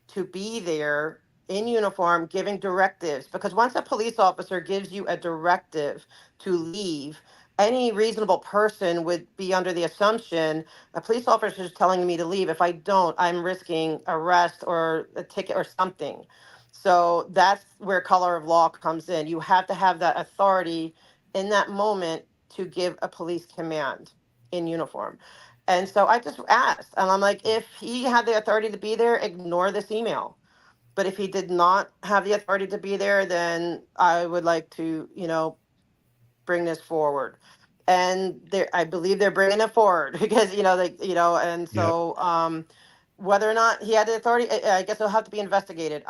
to be there in uniform giving directives? Because once a police officer gives you a directive to leave, any reasonable person would be under the assumption a police officer is telling me to leave. If I don't, I'm risking arrest or a ticket or something. So that's where color of law comes in. You have to have that authority in that moment to give a police command in uniform. And so I just asked, and I'm like, if he had the authority to be there, ignore this email. But if he did not have the authority to be there, then I would like to, bring this forward. And I believe they're bringing it forward because, and Yep. so whether or not he had the authority, I guess it'll have to be investigated.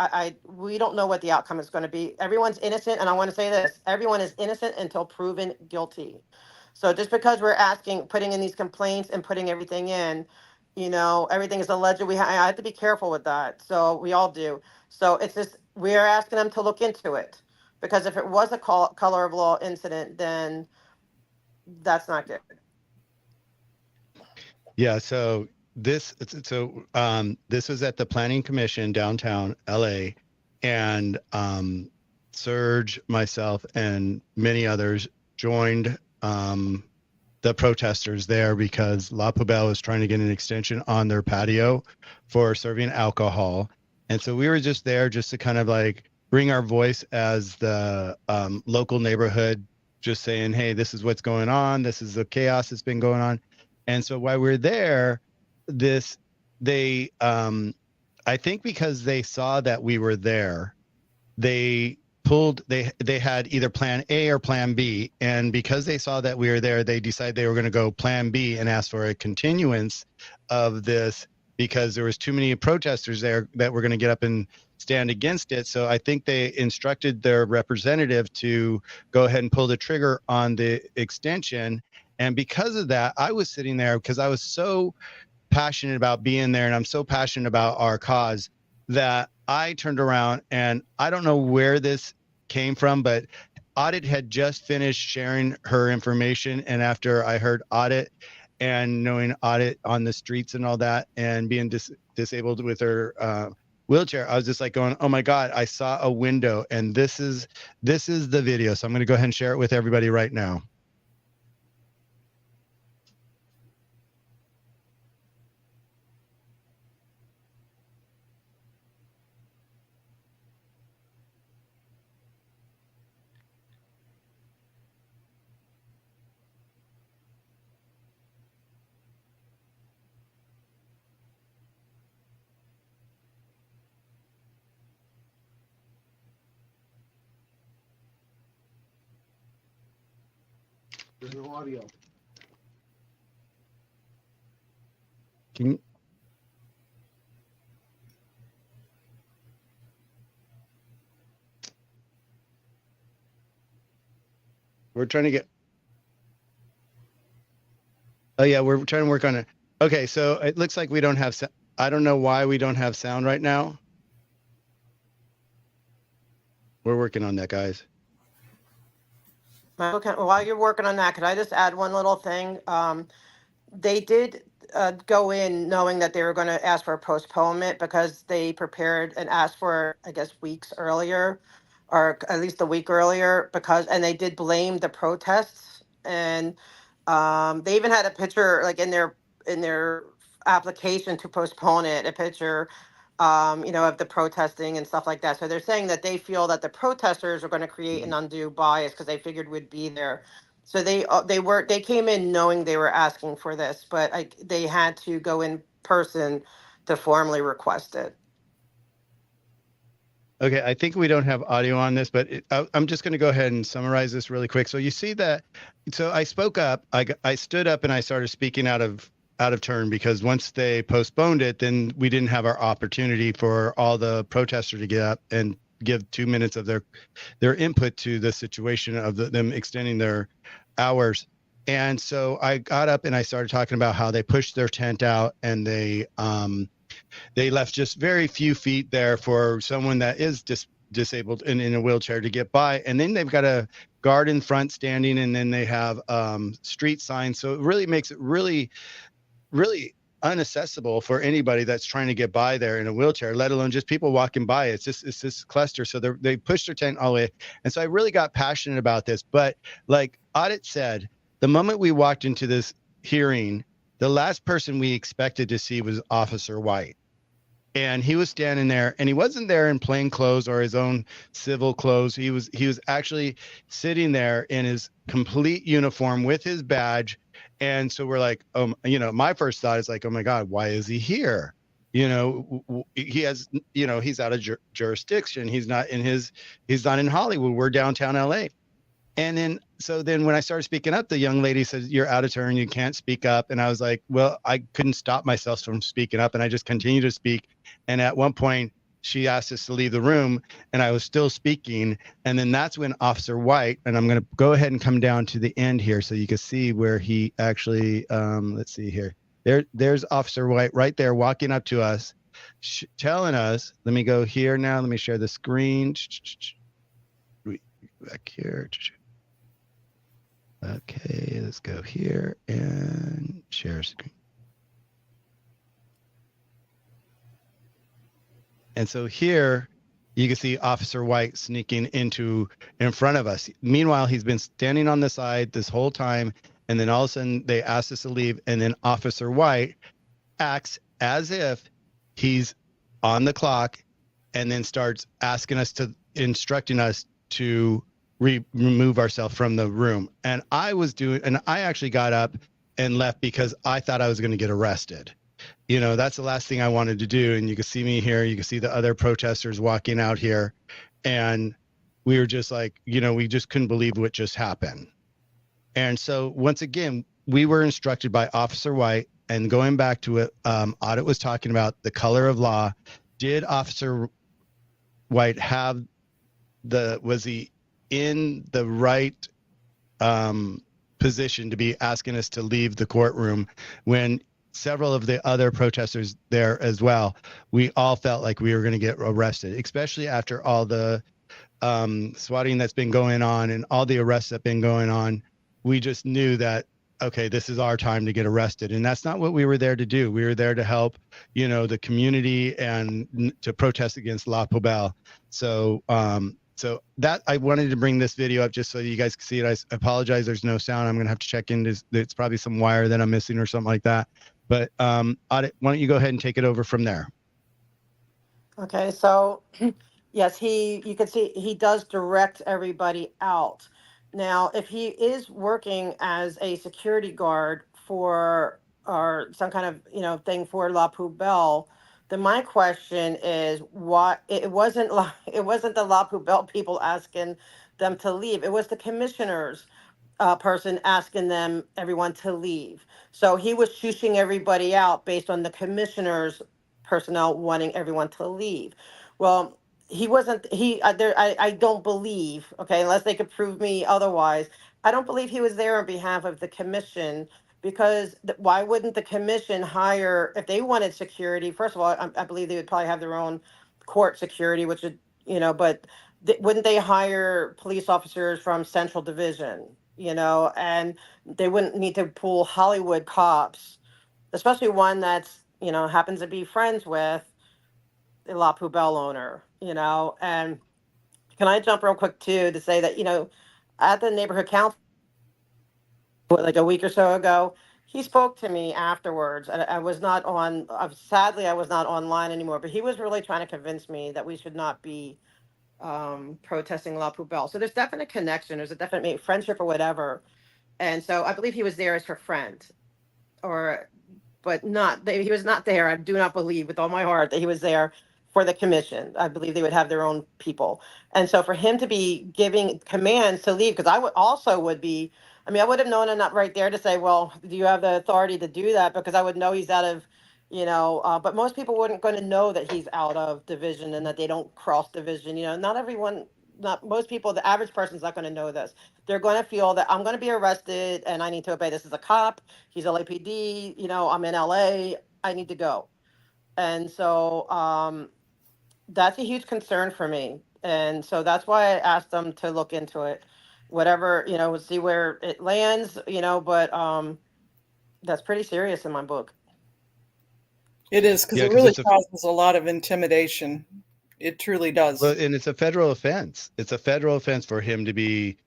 We don't know what the outcome is going to be. Everyone's innocent. And I want to say this, everyone is innocent until proven guilty. So just because we're putting in these complaints and putting everything in, everything is alleged. I have to be careful with that. So we all do. So it's just, we're asking them to look into it, because if it was a color of law incident, then that's not good. Yeah. So this was at the Planning Commission downtown LA, and Serge, myself, and many others joined the protesters there because La Poubelle was trying to get an extension on their patio for serving alcohol. And so we were just there just to kind of like bring our voice as the local neighborhood, just saying, hey, this is what's going on. This is the chaos that's been going on. And so while we're there, I think because they saw that we were there, they had either plan A or plan B, and because they saw that we were there, they decided they were going to go plan B and ask for a continuance of this because there was too many protesters there that were going to get up and stand against it. So I think they instructed their representative to go ahead and pull the trigger on the extension. And because of that, I was sitting there because I was so passionate about being there, and I'm so passionate about our cause that I turned around, and I don't know where this came from, but Audit had just finished sharing her information. And after I heard Audit and knowing Audit on the streets and all that, and being disabled with her wheelchair, I was just like going, oh my God, I saw a window, and this is the video. So I'm going to go ahead and share it with everybody right now. There's no audio. We're trying to get. Oh yeah, we're trying to work on it. Okay, so it looks like we don't have. I don't know why we don't have sound right now. We're working on that, guys. Okay, while you're working on that, could I just add one little thing? They did go in knowing that they were going to ask for a postponement because they prepared and asked for, I guess, weeks earlier, or at least a week earlier, and they did blame the protests, and they even had a picture like in their application to postpone it, a picture, of the protesting and stuff like that. So they're saying that they feel that the protesters are going to create an undue bias because they figured we'd be there. So they came in knowing they were asking for this, but they had to go in person to formally request it. Okay, I think we don't have audio on this, but I'm just going to go ahead and summarize this really quick. So you see that, so I spoke up, I stood up and I started speaking out of turn because once they postponed it, then we didn't have our opportunity for all the protesters to get up and give 2 minutes of their input to the situation of them extending their hours. And so I got up and I started talking about how they pushed their tent out and they left just very few feet there for someone that is disabled and in a wheelchair to get by. And then they've got a guard in front standing, and then they have street signs. So it really makes it really, really unaccessible for anybody that's trying to get by there in a wheelchair, let alone just people walking by. It's this cluster. So they pushed their tent all the way. And so I really got passionate about this. But like Audit said, the moment we walked into this hearing, the last person we expected to see was Officer White. And he was standing there, and he wasn't there in plain clothes or his own civil clothes. He was actually sitting there in his complete uniform with his badge. And so we're like, my first thought is like, oh my God, why is he here? He has, he's out of jurisdiction. He's not in Hollywood. We're downtown LA. And then when I started speaking up, the young lady said, you're out of turn. You can't speak up. And I was like, well, I couldn't stop myself from speaking up. And I just continued to speak. And at one point, she asked us to leave the room, and I was still speaking. And then that's when Officer White, and I'm going to go ahead and come down to the end here so you can see where he actually, let's see here. There's Officer White right there walking up to us, telling us, let me go here now. Let me share the screen. Back here. Okay, let's go here and share screen. And so here you can see Officer White sneaking in front of us. Meanwhile, he's been standing on the side this whole time. And then all of a sudden they asked us to leave. And then Officer White acts as if he's on the clock and then starts instructing us to remove ourselves from the room. And I actually got up and left because I thought I was going to get arrested. That's the last thing I wanted to do. And you can see me here. You can see the other protesters walking out here. And we were just like, we just couldn't believe what just happened. And so once again, we were instructed by Officer White, and going back to it, Audit was talking about the color of law. Did Officer White was he in the right position to be asking us to leave the courtroom when several of the other protesters there as well, we all felt like we were going to get arrested, especially after all the swatting that's been going on and all the arrests that have been going on. We just knew that, okay, this is our time to get arrested. And that's not what we were there to do. We were there to help, the community and to protest against La Poubelle. So that I wanted to bring this video up just so you guys can see it. I apologize. There's no sound. I'm going to have to check in. It's probably some wire that I'm missing or something like that. But Audit, why don't you go ahead and take it over from there? Okay, so yes, you can see he does direct everybody out. Now, if he is working as a security guard or some kind of thing for La Poubelle, then my question is why it wasn't the La Poubelle people asking them to leave. It was the commissioners person asking everyone to leave. So he was shushing everybody out based on the commissioner's personnel wanting everyone to leave. Well, he wasn't. I don't believe. Okay, unless they could prove me otherwise, I don't believe he was there on behalf of the commission. Because why wouldn't the commission hire if they wanted security? First of all, I believe they would probably have their own court security, which would but wouldn't they hire police officers from Central Division? And they wouldn't need to pull Hollywood cops, especially one that's, happens to be friends with the La Poubelle owner, And can I jump real quick too to say that, at the neighborhood council, like a week or so ago, he spoke to me afterwards. I was not on, sadly, I was not online anymore, but he was really trying to convince me that we should not be protesting La Poubelle. So there's definite connection. There's a definite friendship or whatever. And so I believe he was there as her friend, but he was not there. I do not believe with all my heart that he was there for the commission. I believe they would have their own people. And so for him to be giving commands to leave, because I would have known enough right there to say, well, do you have the authority to do that? Because I would know he's out of, but most people weren't going to know that he's out of division and that they don't cross division. Not most people, the average person's not going to know this. They're going to feel that I'm going to be arrested and I need to obey. This is a cop. He's LAPD. I'm in LA. I need to go. And so that's a huge concern for me. And so that's why I asked them to look into it. Whatever, we'll see where it lands, but that's pretty serious in my book. It is, because it really causes a lot of intimidation. It truly does. Well, and it's a federal offense. It's a federal offense for him to be,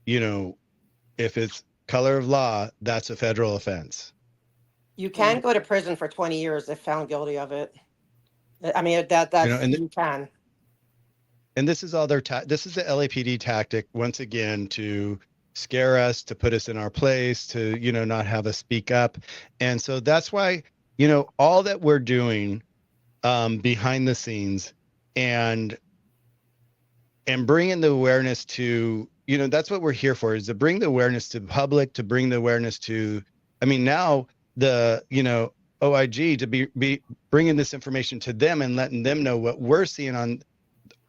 if it's color of law, that's a federal offense. You can go to prison for 20 years if found guilty of it. I mean, you can. And this is all this is the LAPD tactic, once again, to scare us, to put us in our place, to, not have us speak up. And so that's why, all that we're doing behind the scenes and bringing the awareness to, that's what we're here for, is to bring the awareness to the public, to bring the awareness to, now the, OIG, to be bringing this information to them and letting them know what we're seeing on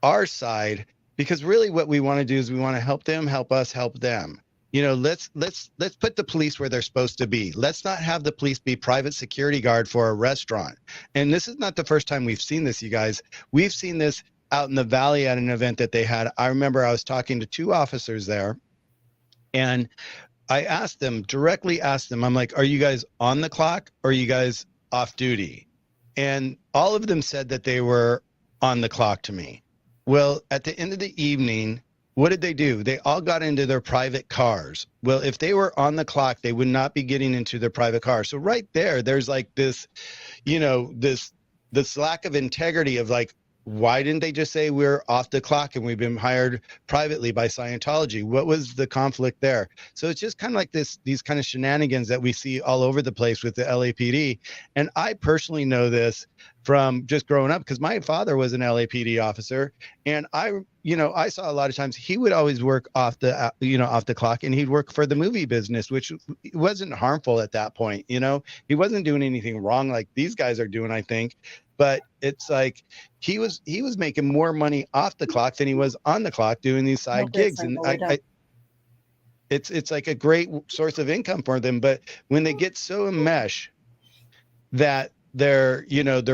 our side, because really what we want to do is we want to help them, help us, help them. Let's put the police where they're supposed to be. Let's not have the police be private security guard for a restaurant. And this is not the first time we've seen this, you guys. We've seen this out in the Valley at an event that they had. I remember I was talking to two officers there, and I directly asked them, I'm like, are you guys on the clock or are you guys off duty? And all of them said that they were on the clock to me. Well, at the end of the evening, what did they do? They all got into their private cars. Well, if they were on the clock, they would not be getting into their private car. So right there, there's like this, this lack of integrity of like, why didn't they just say we're off the clock and we've been hired privately by Scientology? What was the conflict there? So it's just kind of like these kind of shenanigans that we see all over the place with the LAPD. And I personally know this from just growing up because my father was an LAPD officer, and I saw a lot of times he would always work off the clock, and he'd work for the movie business, which wasn't harmful at that point. He wasn't doing anything wrong like these guys are doing, I think. But it's like he was making more money off the clock than he was on the clock doing these side gigs. And it's like a great source of income for them. But when they get so enmeshed that they're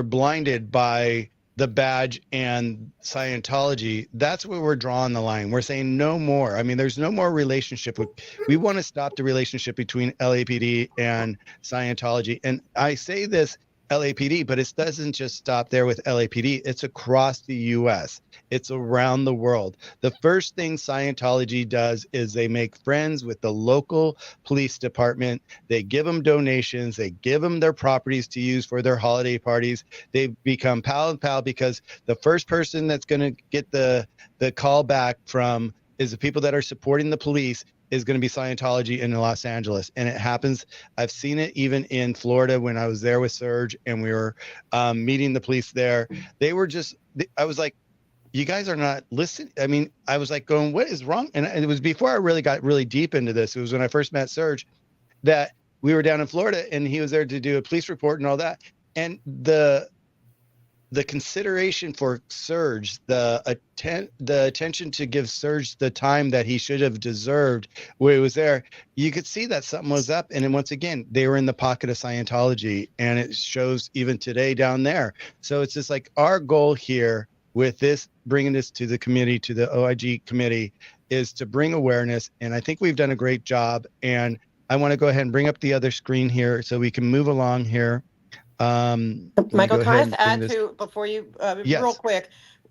blinded by the badge and Scientology, that's where we're drawing the line. We're saying no more. I mean, there's no more relationship. We want to stop the relationship between LAPD and Scientology. And I say this LAPD, but it doesn't just stop there with LAPD. It's across the US. It's around the world. The first thing Scientology does is they make friends with the local police department. They give them donations. They give them their properties to use for their holiday parties. They become pal and pal because the first person that's going to get the call back from is the people that are supporting the police is going to be Scientology in Los Angeles. And it happens. I've seen it even in Florida when I was there with Serge and we were meeting the police there. They were I was like, you guys are not listening. I mean, I was like going, what is wrong? And it was before I really got really deep into this. It was when I first met Serge that we were down in Florida and he was there to do a police report and all that. And the consideration for Serge, the attention to give Serge the time that he should have deserved where he was there, you could see that something was up. And then once again, they were in the pocket of Scientology, and it shows even today down there. So it's just like our goal here with this, bringing this to the community, to the OIG committee, is to bring awareness. And I think we've done a great job. And I want to go ahead and bring up the other screen here so we can move along here. Michael, can I just add to, before you, Yes. real quick,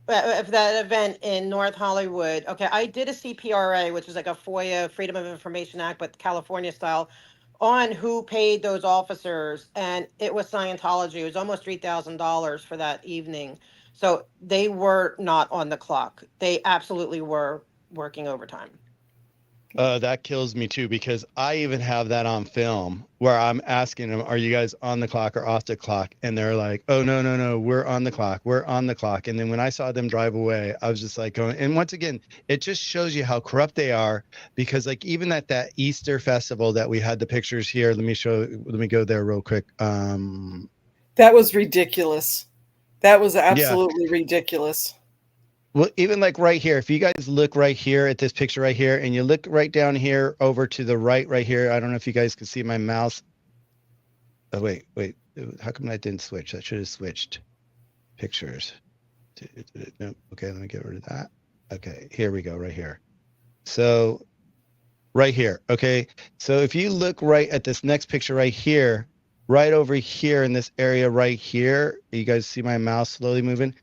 if that event in North Hollywood, okay, I did a CPRA, which is like a FOIA, Freedom of Information Act, but California style, on who paid those officers, and it was Scientology. It was almost $3,000 for that evening. So they were not on the clock. They absolutely were working overtime. That kills me too, because I even have that on film where I'm asking them, are you guys on the clock or off the clock? And they're like, oh, no, we're on the clock. We're on the clock. And then when I saw them drive away, I was just like going, and once again, it just shows you how corrupt they are, because like even at that Easter festival that we had the pictures here, let me go there real quick. That was ridiculous. That was absolutely ridiculous. Well, even like right here, if you guys look right here at this picture right here, and you look right down here over to the right here, I don't know if you guys can see my mouse. Oh, wait. How come that didn't switch? That should have switched pictures. No. Okay, let me get rid of that. Okay, here we go, right here. So right here. Okay, so if you look right at this next picture right here, right over here in this area right here, you guys see my mouse slowly moving?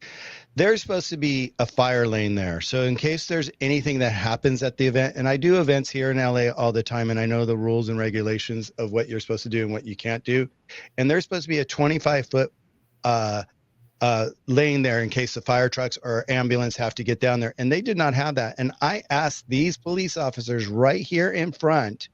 There's supposed to be a fire lane there. So in case there's anything that happens at the event, and I do events here in LA all the time, and I know the rules and regulations of what you're supposed to do and what you can't do. And there's supposed to be a 25-foot lane there in case the fire trucks or ambulance have to get down there. And they did not have that. And I asked these police officers right here in front,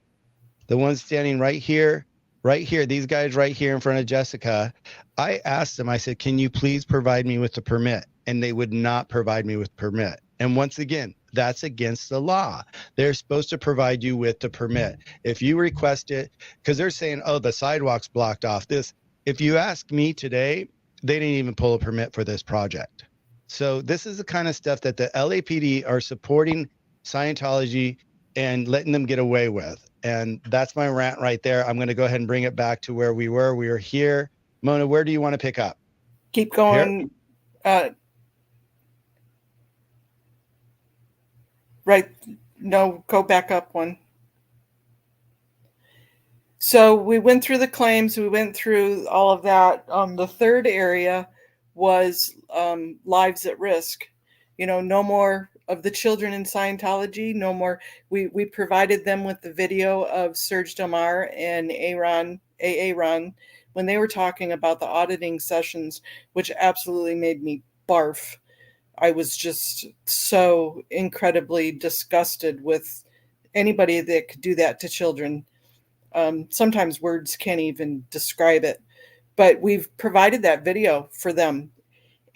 the ones standing right here, these guys right here in front of Jessica, I asked them, I said, can you please provide me with the permit? And they would not provide me with permit. And once again, that's against the law. They're supposed to provide you with the permit. If you request it, because they're saying, oh, the sidewalk's blocked off. If you ask me today, they didn't even pull a permit for this project. So this is the kind of stuff that the LAPD are supporting Scientology and letting them get away with. And that's my rant right there. I'm going to go ahead and bring it back to where we were. We were here. Mona, where do you want to pick up? Keep going. Right. No, go back up one. So we went through the claims. We went through all of that. The third area was lives at risk. No more of the children in Scientology, no more. We provided them with the video of Serge Delmar and Aaron when they were talking about the auditing sessions, which absolutely made me barf. I was just so incredibly disgusted with anybody that could do that to children. Sometimes words can't even describe it. But we've provided that video for them.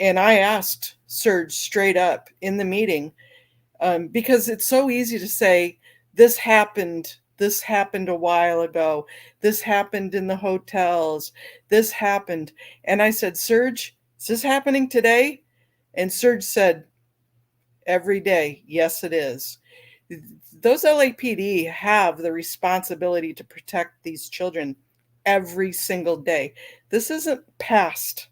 And I asked Serge straight up in the meeting, because it's so easy to say, this happened a while ago, this happened in the hotels, this happened. And I said, Serge, is this happening today? And Serge said, every day, yes, it is. Those LAPD have the responsibility to protect these children every single day. This isn't past.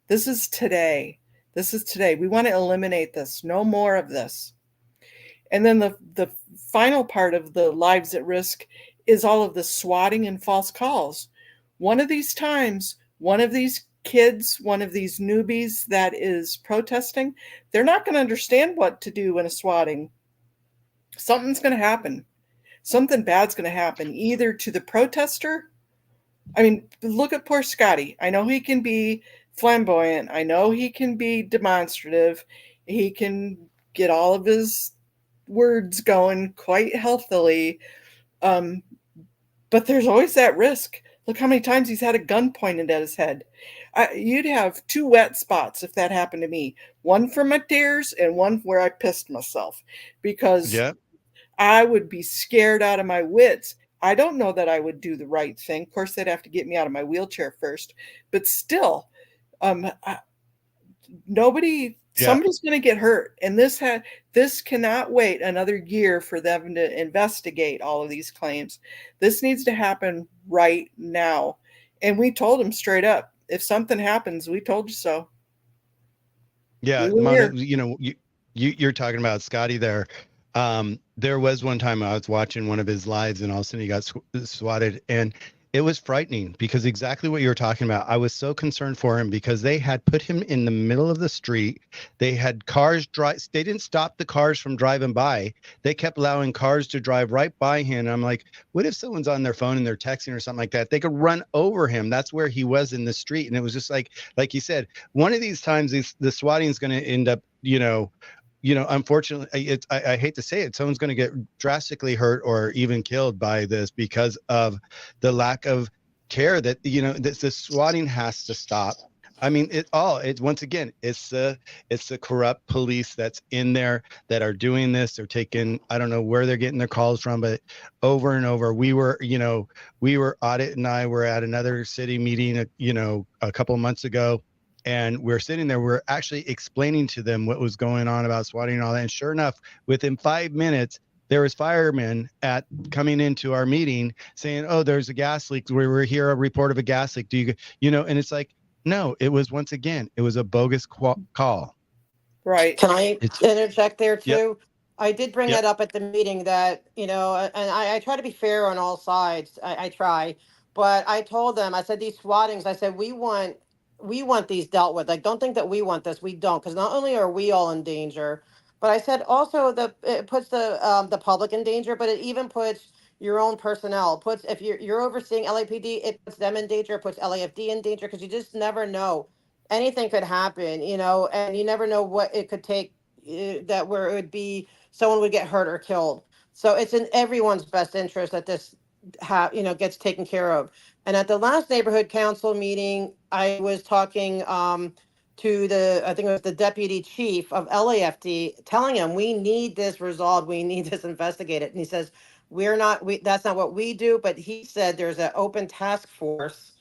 This is today. This is today. We want to eliminate this. No more of this. And then the final part of the lives at risk is all of the swatting and false calls. One of these times, one of these kids, one of these newbies that is protesting, they're not going to understand what to do in a swatting. Something's going to happen. Something bad's going to happen, either to the protester. I mean, look at poor Scotty. I know he can be flamboyant. I know he can be demonstrative. He can get all of his words going quite healthily. But there's always that risk. Look how many times he's had a gun pointed at his head. You'd have two wet spots if that happened to me. One for my tears and one where I pissed myself, because I would be scared out of my wits. I don't know that I would do the right thing. Of course, they'd have to get me out of my wheelchair first. But still, somebody's going to get hurt. And this cannot wait another year for them to investigate all of these claims. This needs to happen right now. And we told them straight up, if something happens, we told you so. Yeah, Mona, you're talking about Scotty there. There was one time I was watching one of his lives and all of a sudden he got swatted, and it was frightening because exactly what you were talking about. I was so concerned for him because they had put him in the middle of the street. They had cars drive. They didn't stop the cars from driving by. They kept allowing cars to drive right by him. And I'm like, what if someone's on their phone and they're texting or something like that? They could run over him. That's where he was in the street. And it was just like you said, one of these times the swatting is going to end up, unfortunately, I hate to say it, someone's going to get drastically hurt or even killed by this because of the lack of care that, the swatting has to stop. I mean, once again, it's the corrupt police that's in there that are doing this. They're taking, I don't know where they're getting their calls from, but over and over, Audit and I were at another city meeting, a couple of months ago. And we're sitting there, we're actually explaining to them what was going on about swatting and all that. And sure enough, within 5 minutes, there was firemen coming into our meeting saying, oh, there's a gas leak. We were here, a report of a gas leak. And it's like, no, it was, once again, it was a bogus call. Right. Can I interject there too? Yep. I did bring that up at the meeting that, and I try to be fair on all sides. I try, but I told them, I said, these swattings, I said, we want these dealt with. Like, don't think that we want this. We don't, because not only are we all in danger, but I said also it puts the public in danger, but it even puts your own personnel. If you're overseeing LAPD, it puts them in danger. It puts LAFD in danger, because you just never know. Anything could happen, and you never know what it could take. Where it would be someone would get hurt or killed. So it's in everyone's best interest that this gets taken care of. And at the last neighborhood council meeting, I was talking to I think it was the deputy chief of LAFD, telling him we need this resolved, we need this investigated. And he says, that's not what we do, but he said there's an open task force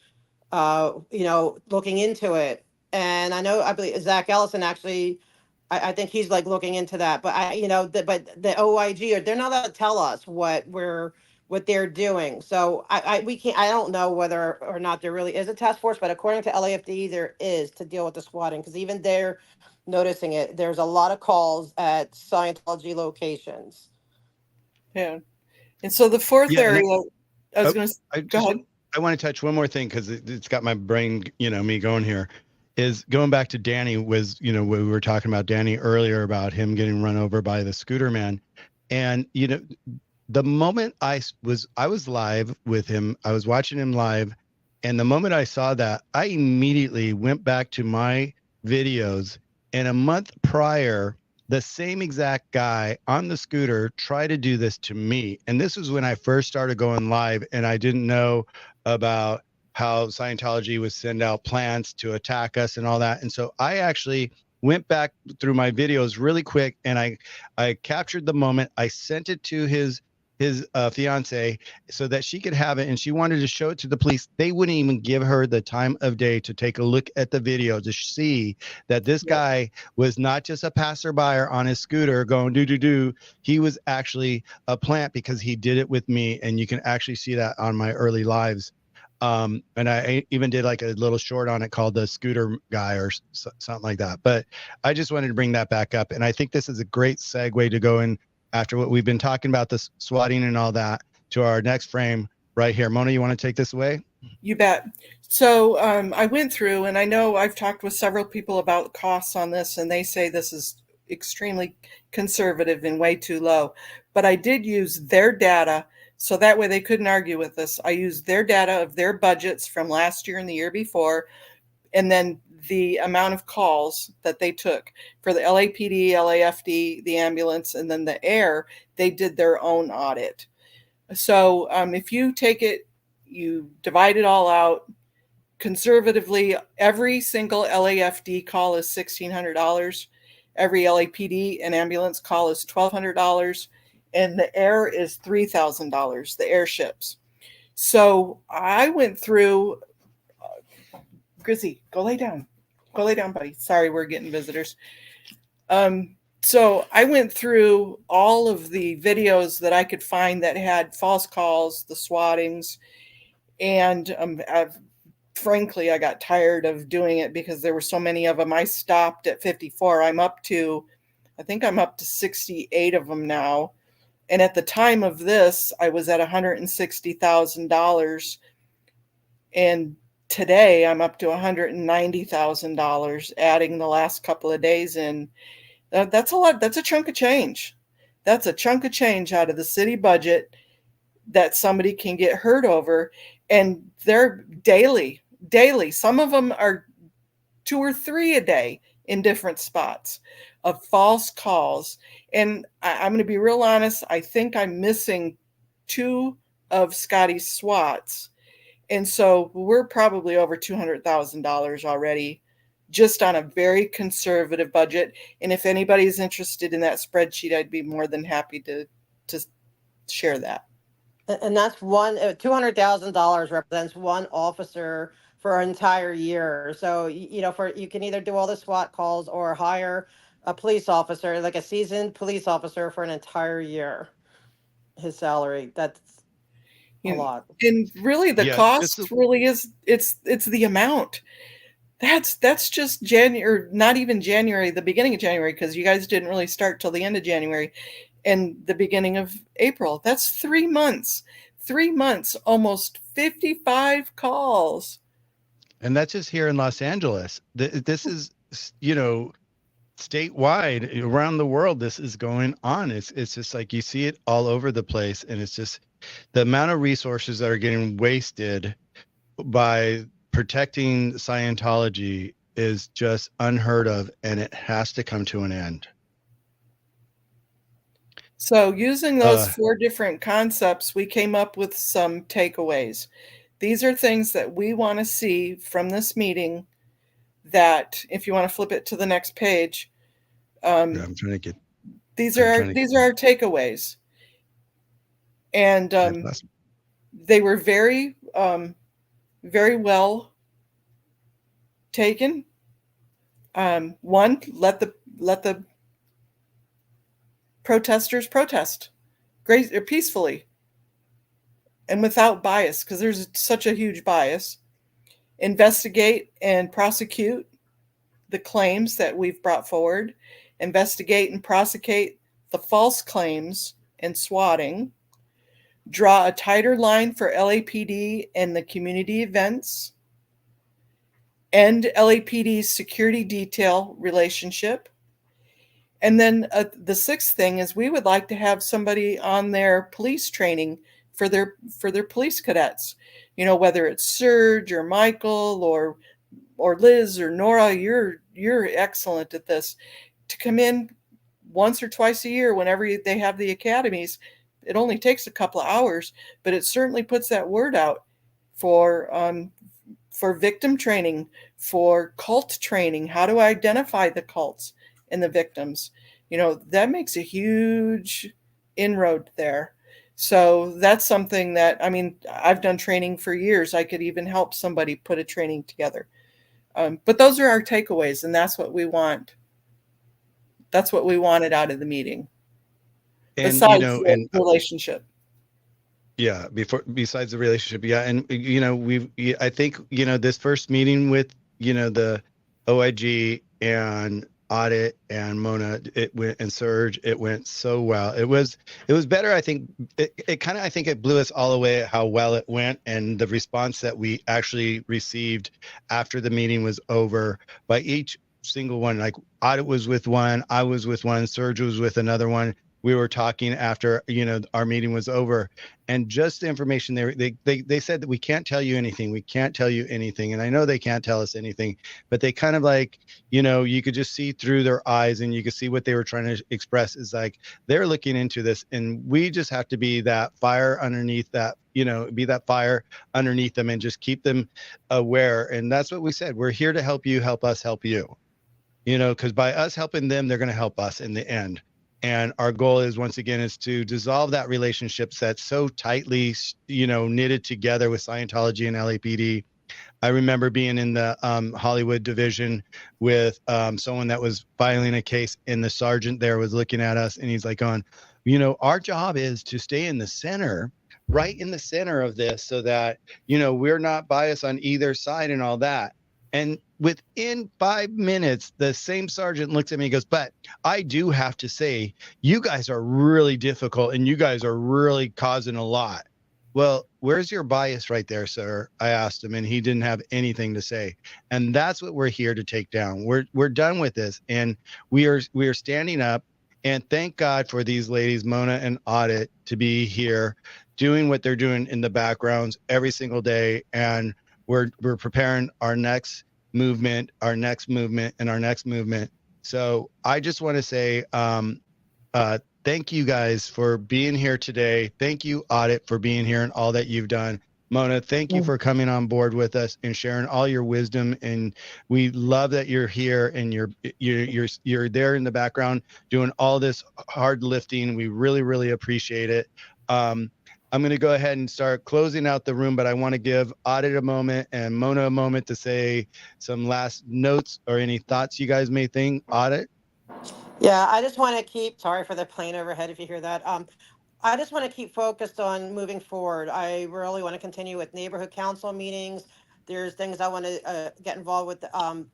looking into it. And I believe Zach Ellison actually, I think he's like looking into that. But but the OIG, they're not allowed to tell us what they're doing. So we can't. I don't know whether or not there really is a task force, but according to LAFD, there is, to deal with the swatting, because even they're noticing it. There's a lot of calls at Scientology locations. Yeah, and so the fourth area, I was going to go ahead. I want to touch one more thing because it's got my brain, me going here. is going back to Danny was, we were talking about Danny earlier about him getting run over by the scooter man. And, the moment I was live with him, I was watching him live. And the moment I saw that, I immediately went back to my videos. And a month prior, the same exact guy on the scooter tried to do this to me. And this was when I first started going live, and I didn't know about how Scientology would send out plants to attack us and all that. And so I actually went back through my videos really quick, and I captured the moment. I sent it to his fiance so that she could have it, and she wanted to show it to the police. They wouldn't even give her the time of day to take a look at the video to see that this guy was not just a passerby on his scooter going do. He was actually a plant, because he did it with me, and you can actually see that on my early lives. And I even did like a little short on it called The Scooter Guy or something like that. But I just wanted to bring that back up, and I think this is a great segue to go in after what we've been talking about, the swatting and all that, to our next frame right here. Mona, you want to take this away? You bet. So I went through, and I know I've talked with several people about costs on this, and they say this is extremely conservative and way too low. But I did use their data, so that way they couldn't argue with us. I used their data of their budgets from last year and the year before, and then the amount of calls that they took for the LAPD, LAFD, the ambulance, and then the air. They did their own audit. So if you take it, you divide it all out conservatively, every single LAFD call is $1,600. Every LAPD and ambulance call is $1,200. And the air is $3,000, the airships. So I went through, Grizzy, go lay down. Go lay down, buddy. Sorry, we're getting visitors. So I went through all of the videos that I could find that had false calls, the swattings, and frankly, I got tired of doing it because there were so many of them. I stopped at 54. I think I'm up to 68 of them now. And at the time of this, I was at $160,000. And today I'm up to $190,000, adding the last couple of days in. That's a lot. That's a chunk of change. That's a chunk of change out of the city budget that somebody can get hurt over. And they're daily. Some of them are 2 or 3 a day in different spots of false calls. And I'm going to be real honest. I think I'm missing 2 of Scotty's swats. And so we're probably over $200,000 already, just on a very conservative budget. And if anybody's interested in that spreadsheet, I'd be more than happy to share that. And that's $200,000 represents one officer for an entire year. So, you can either do all the SWAT calls or hire a police officer, like a seasoned police officer, for an entire year. His salary, that's a lot. And really the cost really is, it's the amount. That's just January, or not even January, the beginning of January, because you guys didn't really start till the end of January and the beginning of April. That's 3 months. 3 months, almost 55 calls. And that's just here in Los Angeles. This is, statewide, around the world, this is going on. It's just like you see it all over the place. And it's just the amount of resources that are getting wasted by protecting Scientology is just unheard of, and it has to come to an end. So using those 4 different concepts, we came up with some takeaways. These are things that we want to see from this meeting, that if you want to flip it to the next page, I'm trying to get these are our takeaways. And they were very very well taken. One, let the protesters protest peacefully and without bias, because there's such a huge bias. Investigate and prosecute the claims that we've brought forward. Investigate and prosecute the false claims and swatting. Draw a tighter line for LAPD and the community events. end LAPD's security detail relationship. And then the sixth thing is we would like to have somebody on their police training for their police cadets. You know, whether it's Serge or Michael or Liz or Nora, you're excellent at this. To come in once or twice a year whenever they have the academies. It only takes a couple of hours, but it certainly puts that word out for victim training, for cult training. How to identify the cults and the victims. You know, that makes a huge inroad there. So that's something that, I mean, I've done training for years. I could even help somebody put a training together. But those are our takeaways, and that's what we want. That's what we wanted out of the meeting. And, Besides the relationship. Yeah, besides the relationship, yeah, and I think this first meeting with the OIG and Audit and Mona, it went, and Serge, it went so well. It was better. I think I think it blew us all away at how well it went, and the response that we actually received after the meeting was over by each single one. Like Audit was with one, I was with one, Serge was with another one. We were talking after our meeting was over, and just the information they said that we can't tell you anything. We can't tell you anything. And I know they can't tell us anything, but they kind of like, you could just see through their eyes, and you could see what they were trying to express is like, they're looking into this, and we just have to be that fire underneath that, be that fire underneath them and just keep them aware. And that's what we said. We're here to help you, help us, help you, because by us helping them, they're going to help us in the end. And our goal is, once again, is to dissolve that relationship that's so tightly, knitted together with Scientology and LAPD. I remember being in the Hollywood division with someone that was filing a case, and the sergeant there was looking at us, and he's like, our job is to stay in the center, right in the center of this, so that, we're not biased on either side and all that. And within 5 minutes, the same sergeant looks at me and goes, but I do have to say, you guys are really difficult, and you guys are really causing a lot. Well, where's your bias right there, sir? I asked him, and he didn't have anything to say. And that's what we're here to take down. We're done with this, and we are standing up. And thank God for these ladies, Mona and Audit, to be here doing what they're doing in the backgrounds every single day. And we're preparing our next movement, and our next movement. So I just want to say thank you guys for being here today. Thank you, Audit, for being here and all that you've done. Mona, thank you for coming on board with us and sharing all your wisdom. And we love that you're here, and you're there in the background doing all this hard lifting. We really, really appreciate it. I'm going to go ahead and start closing out the room, but I want to give Audit a moment and Mona a moment to say some last notes or any thoughts you guys may think. Audit? Yeah, I just want to keep, sorry for the plane overhead if you hear that. I just want to keep focused on moving forward. I really want to continue with neighborhood council meetings. There's things I want to get involved with,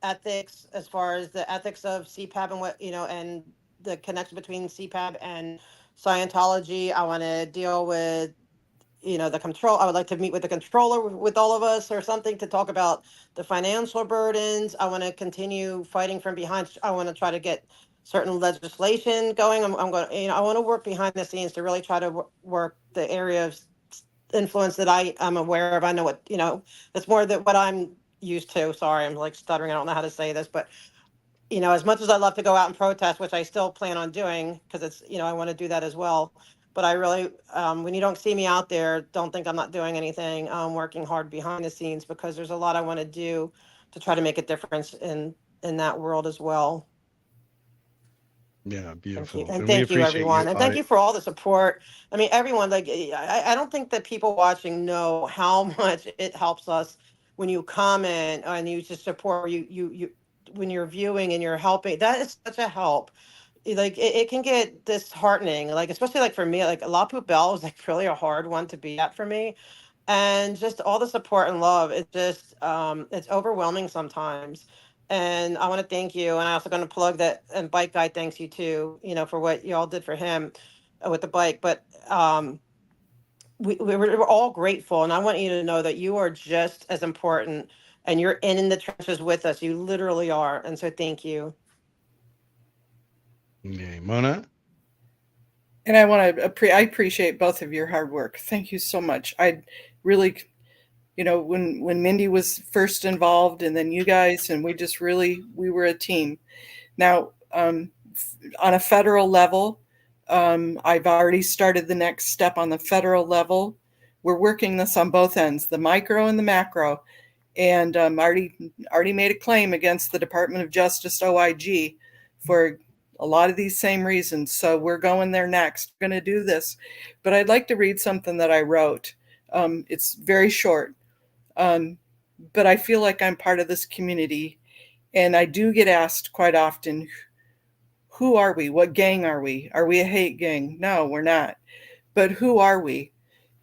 ethics, as far as the ethics of CPAB and what, and the connection between CPAB and Scientology. I want to deal with the control. I would like to meet with the controller with all of us or something to talk about the financial burdens. I want to continue fighting from behind. I want to try to get certain legislation going. I'm going, I want to work behind the scenes to really try to work the area of influence that I'm aware of. I know what, that's more than what I'm used to. Sorry, I'm like stuttering. I don't know how to say this, but as much as I love to go out and protest, which I still plan on doing, because it's, I want to do that as well. But I really, when you don't see me out there, don't think I'm not doing anything. I'm working hard behind the scenes because there's a lot I want to do to try to make a difference in that world as well. Yeah, beautiful. And we thank you, appreciate everyone. you, And thank Audit. you for all the support. I mean, everyone, like, I don't think that people watching know how much it helps us when you comment and you just support you when you're viewing and you're helping. That is such a help. Like it can get disheartening, like especially like for me, like La Poubelle was like really a hard one to be at for me, and just all the support and love, it's just it's overwhelming sometimes. And I want to thank you, and I also going to plug that, and Bike Guy thanks you too, for what y'all did for him with the bike. But we're all grateful, and I want you to know that you are just as important and you're in the trenches with us. You literally are. And so thank you. Okay, Mona. And I appreciate both of your hard work. Thank you so much. I really, when Mindy was first involved, and then you guys, and we were a team. Now, on a federal level, I've already started the next step on the federal level. We're working this on both ends, the micro and the macro, and already made a claim against the Department of Justice OIG for a lot of these same reasons. So we're going there next. We're going to do this. But I'd like to read something that I wrote. It's very short, but I feel like I'm part of this community. And I do get asked quite often, who are we? What gang are we? Are we a hate gang? No, we're not. But who are we?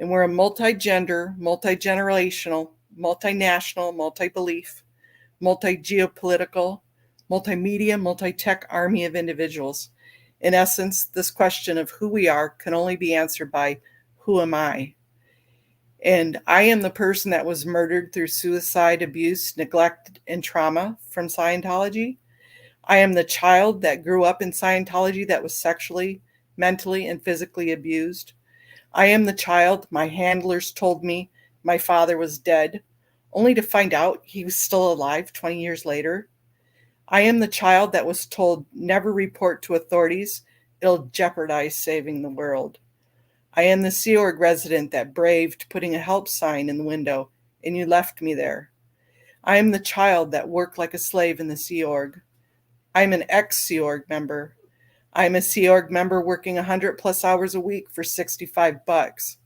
And we're a multi-gender, multi-generational, multinational, multi-belief, multi-geopolitical, multimedia, multi-tech army of individuals. In essence, this question of who we are can only be answered by who am I? And I am the person that was murdered through suicide, abuse, neglect, and trauma from Scientology. I am the child that grew up in Scientology that was sexually, mentally, and physically abused. I am the child my handlers told me my father was dead, only to find out he was still alive 20 years later. I am the child that was told never report to authorities, it'll jeopardize saving the world. I am the Sea Org resident that braved putting a help sign in the window, and you left me there. I am the child that worked like a slave in the Sea Org. I'm an ex-Sea Org member. I'm a Sea Org member working 100 plus hours a week for $65.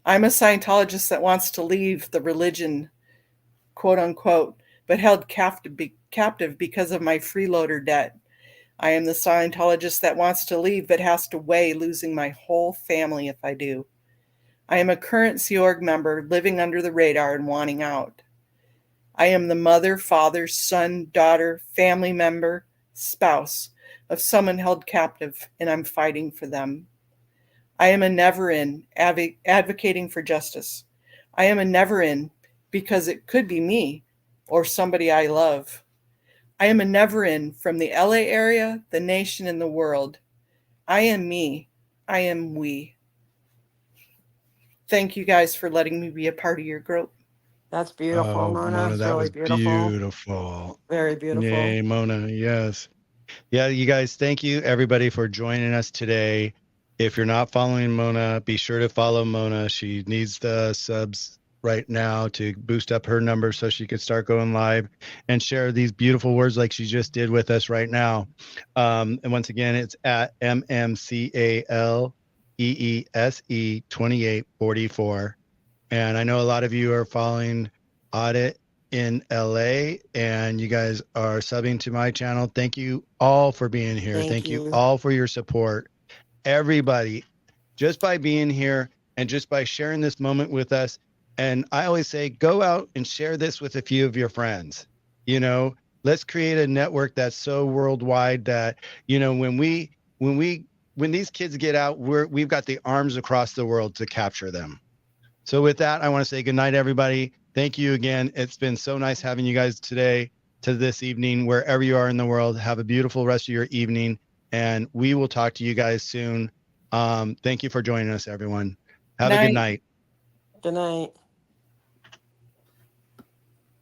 I'm a Scientologist that wants to leave the religion, quote unquote, but held captive because of my freeloader debt. I am the Scientologist that wants to leave but has to weigh losing my whole family if I do. I am a current Sea Org member living under the radar and wanting out. I am the mother, father, son, daughter, family member, spouse of someone held captive, and I'm fighting for them. I am a never-in, advocating for justice. I am a never-in because it could be me or somebody I love. I am a never-in from the LA area, the nation, and the world. I am me. I am we. Thank you guys for letting me be a part of your group. That's beautiful, Oh, Mona. Mona, It's that really was beautiful. beautiful. Very beautiful. Yay, Mona. Yes. Yeah, you guys, thank you everybody for joining us today. If you're not following Mona, be sure to follow Mona. She needs the subs right now to boost up her numbers so she could start going live and share these beautiful words like she just did with us right now. And once again, it's at MMCALEESE 2844. And I know a lot of you are following Audit in LA, and you guys are subbing to my channel. Thank you all for being here. Thank you all for your support. Everybody, just by being here and just by sharing this moment with us. And I always say, go out and share this with a few of your friends. Let's create a network that's so worldwide that, when these kids get out, we've got the arms across the world to capture them. So with that, I want to say good night, everybody. Thank you again. It's been so nice having you guys today to this evening, wherever you are in the world. Have a beautiful rest of your evening, and we will talk to you guys soon. Thank you for joining us, everyone. Have a good night. Good night.